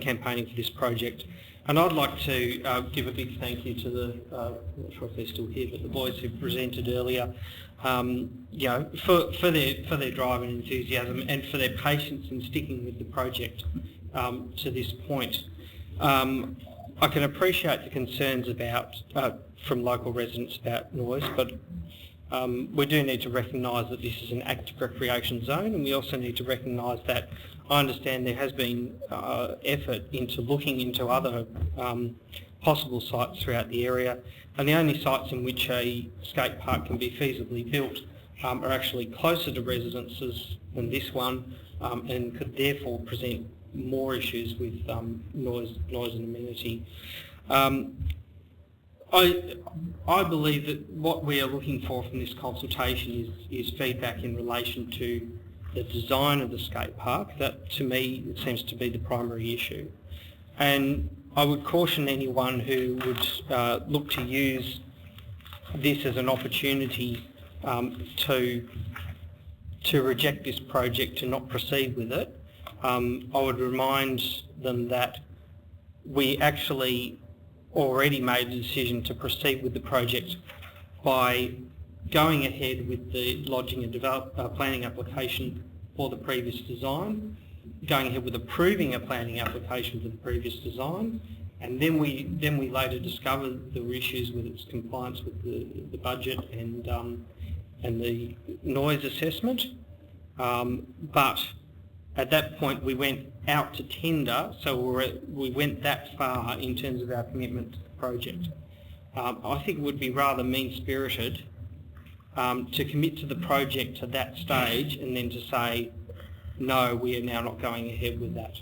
campaigning for this project. And I'd like to give a big thank you to the, I'm not sure if they're still here, but the boys who presented earlier, you know, for their drive and enthusiasm and for their patience in sticking with the project to this point. I can appreciate the concerns about from local residents about noise, but we do need to recognise that this is an active recreation zone, and we also need to recognise that I understand there has been effort into looking into other possible sites throughout the area, and the only sites in which a skate park can be feasibly built are actually closer to residences than this one, and could therefore present more issues with noise and amenity. I believe that what we are looking for from this consultation is feedback in relation to the design of the skate park. That, to me, it seems to be the primary issue. And I would caution anyone who would look to use this as an opportunity to reject this project, to not proceed with it. I would remind them that we actually already made a decision to proceed with the project by going ahead with the lodging and planning application for the previous design, going ahead with approving a planning application for the previous design, and then we later discovered there were issues with its compliance with the budget and the noise assessment. But at that point we went out to tender, so we went that far in terms of our commitment to the project. I think it would be rather mean-spirited to commit to the project to that stage and then to say, no, we are now not going ahead with that.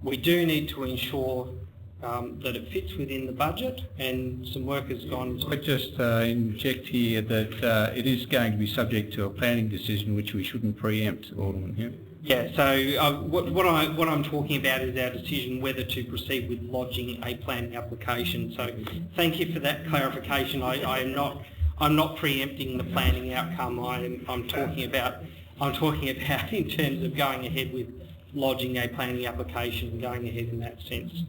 We do need to ensure that it fits within the budget, and some work has gone into... I'd just inject here that it is going to be subject to a planning decision which we shouldn't preempt, Alderman Hume. Yeah, so what I'm talking about is our decision whether to proceed with lodging a planning application. So thank you for that clarification. I'm not preempting the planning outcome. I'm talking about in terms of going ahead with lodging a planning application and going ahead in that sense.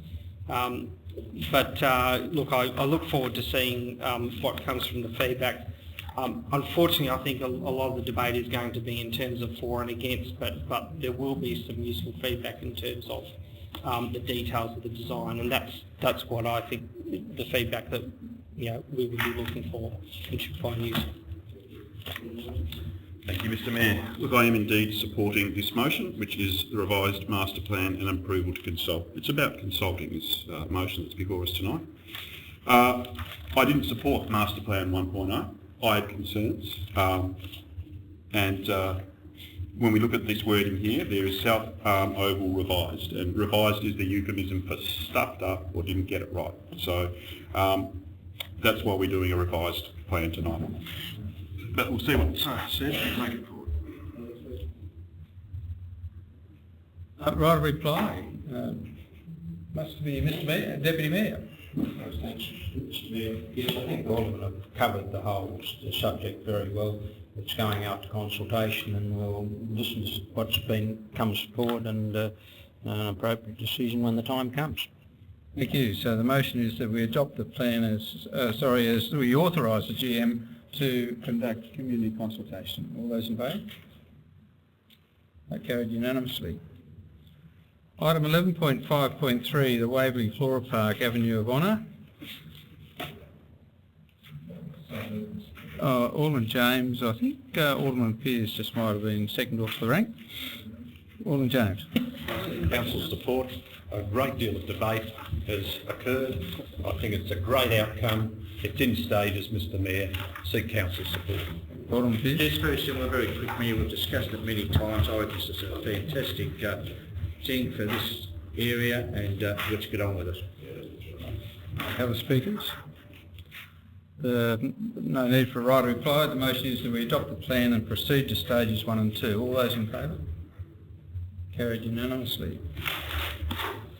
Look, I look forward to seeing what comes from the feedback. Unfortunately, I think a lot of the debate is going to be in terms of for and against, but there will be some useful feedback in terms of the details of the design, and that's what I think the feedback that we would be looking for and should find useful. Thank you, Mr Mayor. Look, I am indeed supporting this motion, which is the revised master plan and approval to consult. It's about consulting, this motion that's before us tonight. I didn't support Master Plan 1.0. I had concerns. When we look at this wording here, there is South Arm Oval revised, and revised is the euphemism for stuffed up or didn't get it right. So that's why we're doing a revised plan tonight. But we'll see what's said and take it forward. Right of reply. Must be Mr Mayor, Deputy Mayor. Thanks, Mr Mayor. Yes, I think the Alderman have covered the whole subject very well. It's going out to consultation, and we'll listen to what's comes forward and an appropriate decision when the time comes. Thank you. So the motion is that we adopt the plan as we authorise the GM to conduct community consultation. All those in favour? That carried unanimously. Item 11.5.3, the Waverley Flora Park Avenue of Honour. Alderman James, I think Alderman Pearce just might have been second off the rank. Alderman James. Council support. A great deal of debate has occurred. I think it's a great outcome. It's in stages, Mr Mayor. Seek council support. Alderman Pearce. Yes, very similar, very quick, Mayor. We've discussed it many times. I think this is a fantastic thing for this area, and let's get on with it. Other speakers? No need for a right of reply. The motion is that we adopt the plan and proceed to stages 1 and 2. All those in favour? Carried unanimously.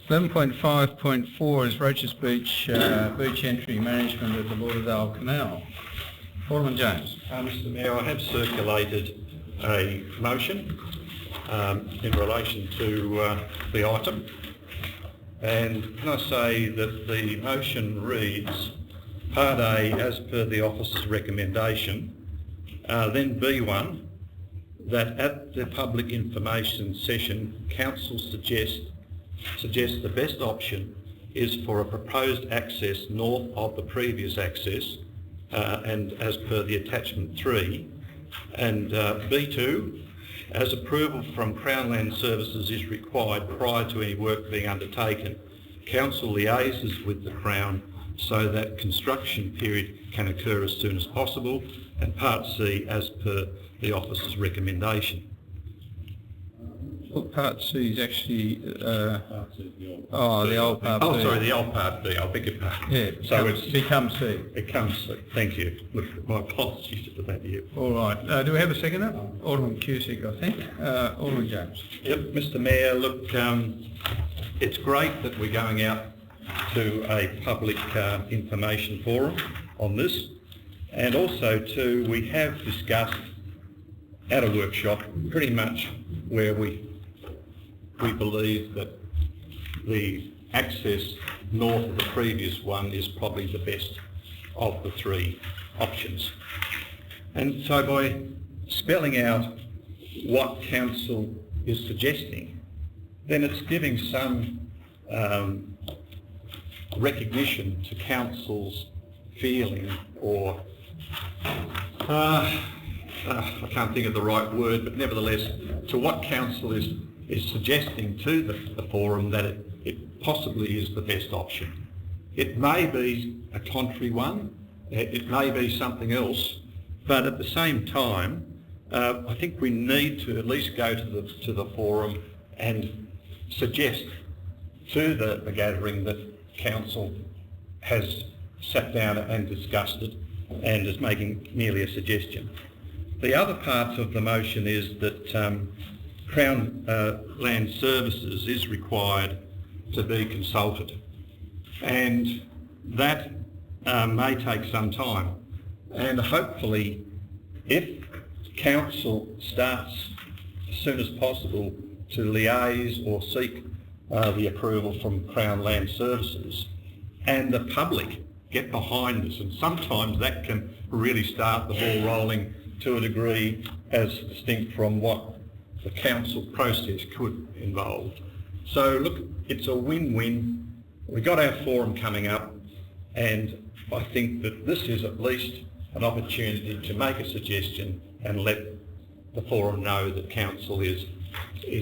11.5.4 is Roaches Beach beach entry management of the Lauderdale Canal. Alderman James. Mr Mayor, I have circulated a motion in relation to the item. And can I say that the motion reads, Part A, as per the officer's recommendation, then B1, that at the public information session, council suggests the best option is for a proposed access north of the previous access, and as per the attachment 3, and B2, as approval from Crown Land Services is required prior to any work being undertaken, council liaises with the Crown so that construction period can occur as soon as possible, and Part C, as per the officer's recommendation. Well, Part C is actually, the old Part B. Oh, sorry, the old Part B, I beg your pardon. Yeah, so it becomes C. It becomes C, thank you. Look, my apologies for that, yeah. All right, do we have a seconder? Alderman Cusick, I think. Alderman James. Yep, Mr Mayor, look, it's great that we're going out to a public information forum on this, and also too, we have discussed at a workshop pretty much where we believe that the access north of the previous one is probably the best of the three options. And so by spelling out what council is suggesting, then it's giving some recognition to council's feeling, or I can't think of the right word, but nevertheless to what council is suggesting to the forum that it possibly is the best option. It may be a contrary one, it may be something else, but at the same time I think we need to at least go to the forum and suggest to the gathering that council has sat down and discussed it and is making merely a suggestion. The other part of the motion is that Crown Land Services is required to be consulted, and that may take some time, and hopefully if council starts as soon as possible to liaise or seek the approval from Crown Land Services, and the public get behind this, and sometimes that can really start the ball rolling to a degree as distinct from what the council process could involve. So look, it's a win-win. We've got our forum coming up, and I think that this is at least an opportunity to make a suggestion and let the forum know that council is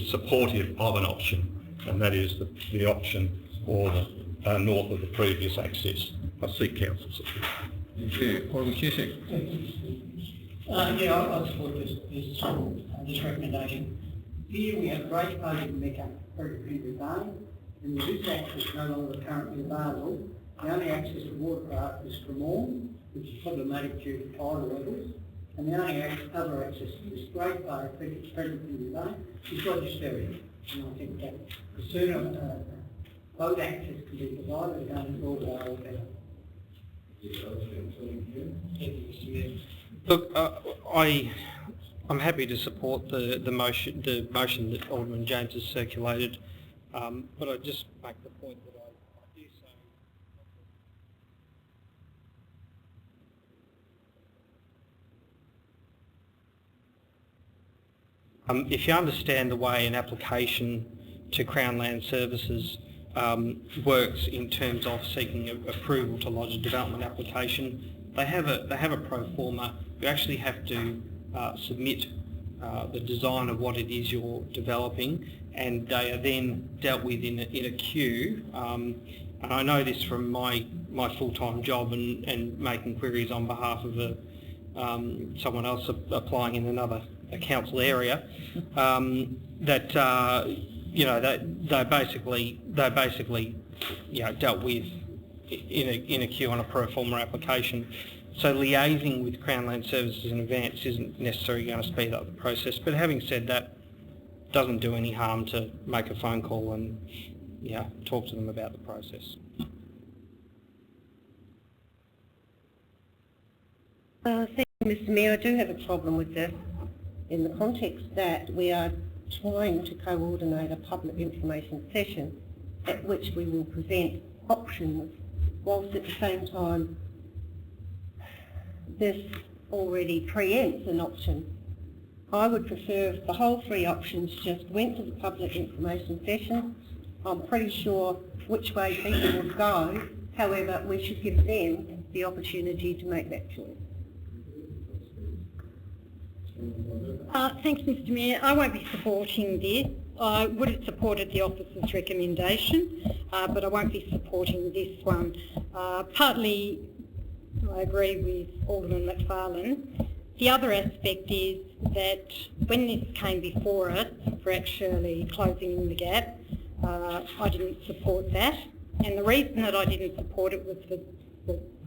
supportive of an option, and that is the option or the north of the previous access. I seek council support. Thank you. Alderman Cusick. Yeah, I support this recommendation. Here we have Great Project Mecca, Henry Bay, and with this access no longer currently available, the only access to watercraft is from Orme, which is problematic due to tidal levels, and the only other access to this Great Bay, Henry Bay, is Rogers Ferry. And I think that the sooner both access can be provided, going all better. Look, I'm happy to support the motion that Alderman James has circulated, but I just make the point that I do so. If you understand the way an application to Crown Land Services works in terms of seeking approval to lodge a development application, they have a pro forma. You actually have to submit the design of what it is you're developing, and they are then dealt with in a queue. And I know this from my full-time job and making queries on behalf of someone else applying in another council area. You know, they basically dealt with in a queue on a pro forma application. So liaising with Crown Land Services in advance isn't necessarily going to speed up the process. But having said that, doesn't do any harm to make a phone call and talk to them about the process. Thank you, Mr Mayor. I do have a problem with the in the context that we are trying to coordinate a public information session at which we will present options, whilst at the same time this already preempts an option. I would prefer if the whole 3 options just went to the public information session. I'm pretty sure which way people would go, however we should give them the opportunity to make that choice. Thanks, Mr Mayor. I won't be supporting this. I would have supported the officer's recommendation, but I won't be supporting this one. Partly, I agree with Alderman McFarlane. The other aspect is that when this came before us for actually closing in the gap, I didn't support that. And the reason that I didn't support it was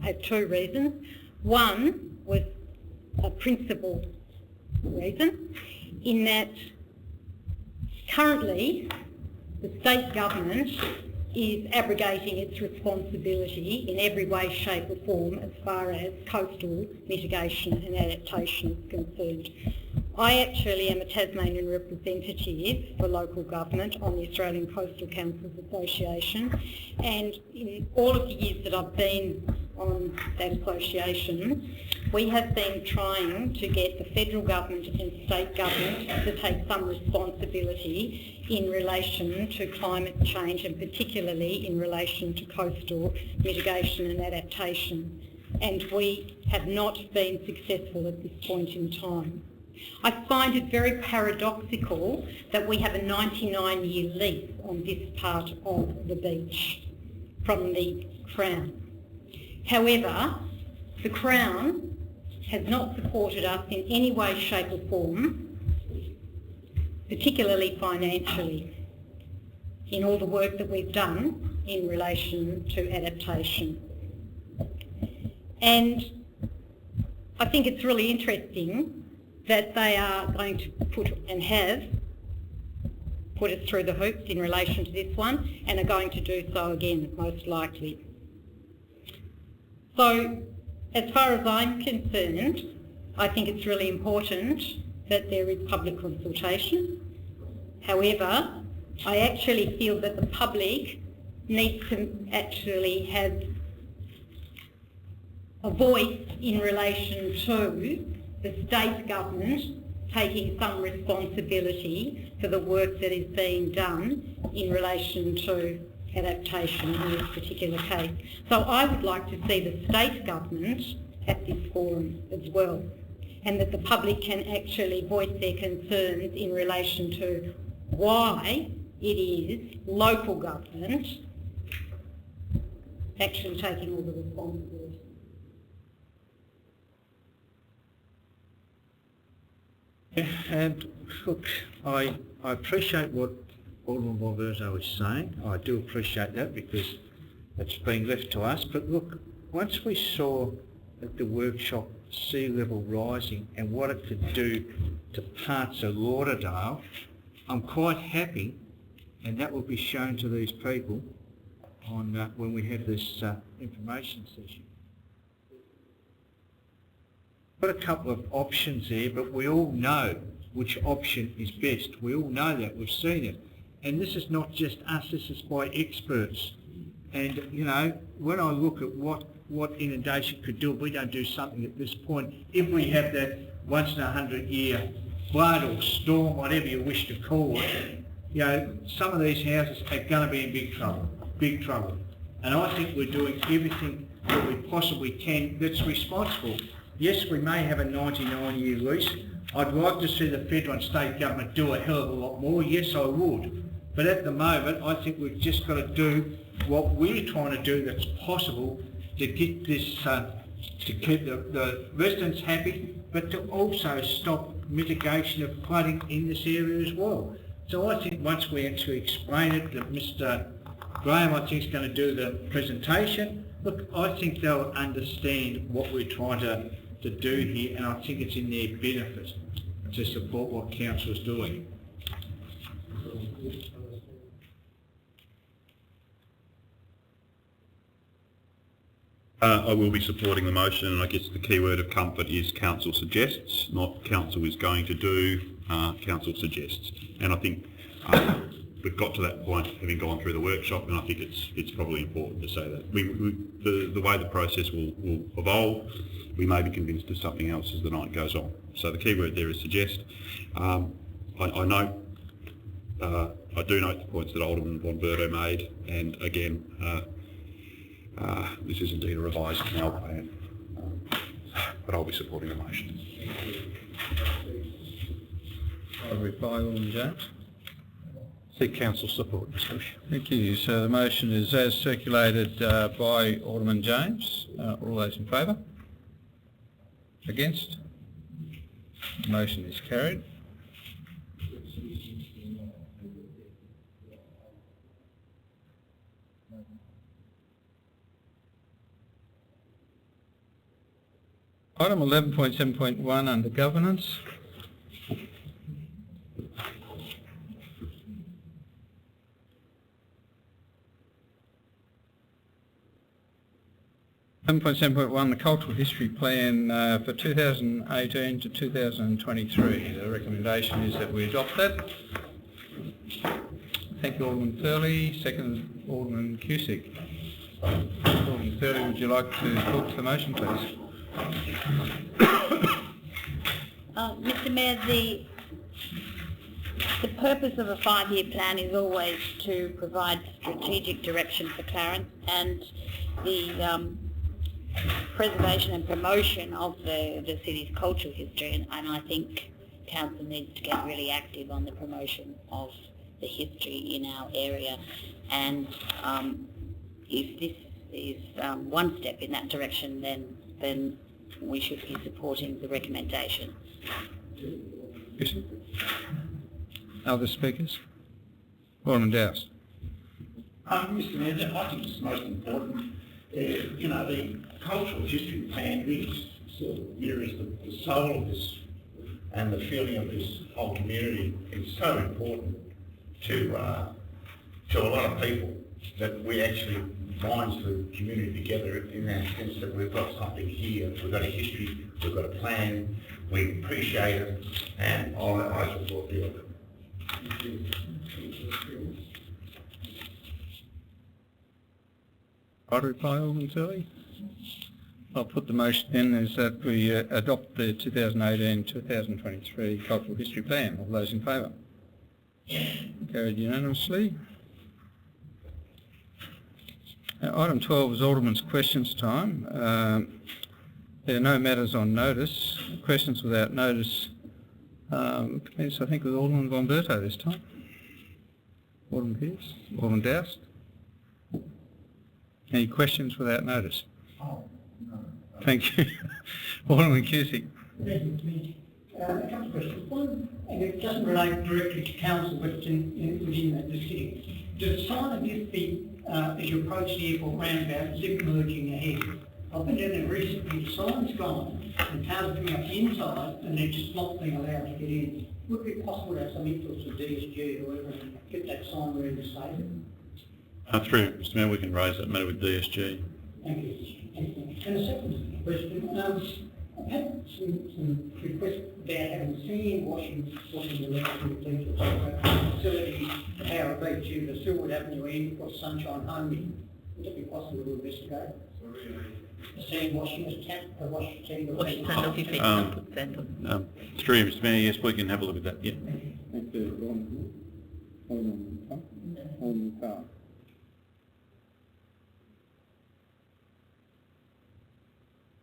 I have 2 reasons. One was a principal reason, in that currently the state government is abrogating its responsibility in every way, shape or form as far as coastal mitigation and adaptation is concerned. I actually am a Tasmanian representative for local government on the Australian Coastal Councils Association, and in all of the years that I've been on that association, we have been trying to get the federal government and state government to take some responsibility in relation to climate change, and particularly in relation to coastal mitigation and adaptation. And we have not been successful at this point in time. I find it very paradoxical that we have a 99-year lease on this part of the beach from the Crown. However, the Crown has not supported us in any way, shape or form, particularly financially, in all the work that we've done in relation to adaptation. And I think it's really interesting that they are going to put, and have put us through the hoops in relation to this one, and are going to do so again, most likely. So, as far as I'm concerned, I think it's really important that there is public consultation. However, I actually feel that the public needs to actually have a voice in relation to the state government taking some responsibility for the work that is being done in relation to adaptation in this particular case. So I would like to see the state government at this forum as well, and that the public can actually voice their concerns in relation to why it is local government actually taking all the responsibility. And look, I appreciate what Alderman Valverso is saying. I do appreciate that because it's been left to us. But look, once we saw at the workshop sea level rising and what it could do to parts of Lauderdale, I'm quite happy, and that will be shown to these people on when we have this information session. Got a couple of options there, but we all know which option is best. We all know that, we've seen it. And this is not just us, this is by experts. And, you know, when I look at what inundation could do if we don't do something at this point, if we have that once in a 100-year flood or storm, whatever you wish to call it, you know, some of these houses are going to be in big trouble. And I think we're doing everything that we possibly can that's responsible. Yes, we may have a 99-year lease. I'd like to see the federal and state government do a hell of a lot more. Yes, I would. But at the moment, I think we've just got to do what we're trying to do that's possible to get this, to keep the residents happy, but to also stop mitigation of flooding in this area as well. So I think once we actually explain it, that Mr. Graham, I think, is going to do the presentation. Look, I think they'll understand what we're trying to do here, and I think it's in their benefit to support what Council is doing. I will be supporting the motion, and I guess the key word of comfort is council suggests, not council is going to do, council suggests. And I think we've got to that point having gone through the workshop, and I think it's probably important to say that. The way the process will evolve, we may be convinced of something else as the night goes on. So the key word there is suggest. I do note the points that Alderman von Berto made, and again, this is indeed a revised canal plan, but I'll be supporting the motion. I'll reply, Alderman James. Seek council support, Mr. Bush. Thank you. So the motion is as circulated by Alderman James. All those in favour? Against? The motion is carried. Item 11.7.1 under governance. The Cultural History Plan for 2018 to 2023. The recommendation is that we adopt that. Thank you, Alderman Thurley. Second, Alderman Cusick. Alderman Thurley, would you like to talk to the motion, please? Mr. Mayor, the purpose of a 5-year plan is always to provide strategic direction for Clarence, and the preservation and promotion of the city's cultural history, and I think council needs to get really active on the promotion of the history in our area, and if this is one step in that direction, then we should be supporting the recommendation. Yes. Other speakers? Alderman Dowse. Mr. Mayor, I think it's most important. You know, the cultural history plan is the soul of this and the feeling of this whole community. It's so important to a lot of people that we actually binds the community together in that sense that we've got something here, we've got a history, we've got a plan, we appreciate it, and I support the order. I'd reply, Alderman Thurley. I'll put the motion in is that we adopt the 2018-2023 Cultural History Plan. All those in favour? Carried unanimously. Item 12 is Alderman's questions time. There are no matters on notice. Questions without notice commence, I think, with Alderman von Berto this time. Alderman Pierce, Alderman Dowse. Any questions without notice? Oh, no. Thank you. Alderman Cusick. Thank you. A couple of questions. One, and it doesn't relate directly to council, but within the city. Does the sign of this be, as you approach the airport roundabout, zip merging ahead? I've been down there recently, the sign's gone, and cars are coming up the inside, and they're just not being allowed to get in. Would it be possible to have some influence with DSG or whoever and get that sign reinstated? Through Mr. Mayor, we can raise that matter with DSG. Thank you. And the second question, I've had some requests about having sand washing the electric things, facilities, the Power Beach, the Silwood Avenue end, or Sunshine Home in. Would it be possible to investigate? The sand washing, the wash sand. Through you, Mr. Mayor, yes, we can have a look at that, yeah. Thank you. Alderman Carr.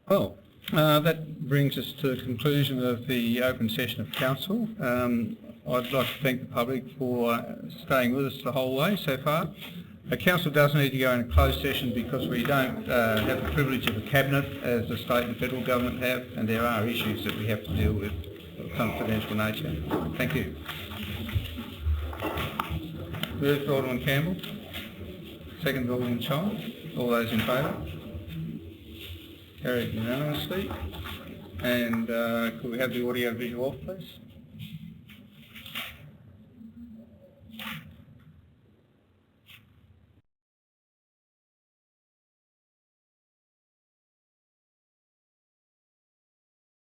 Well, that brings us to the conclusion of the open session of council. I'd like to thank the public for staying with us the whole way so far. The council does need to go in a closed session because we don't have the privilege of a cabinet as the state and federal government have, and there are issues that we have to deal with of confidential nature. Thank you. First, Alderman Campbell. Second, Alderman Chong. All those in favour? Carried unanimously. And could we have the audio visual off, please?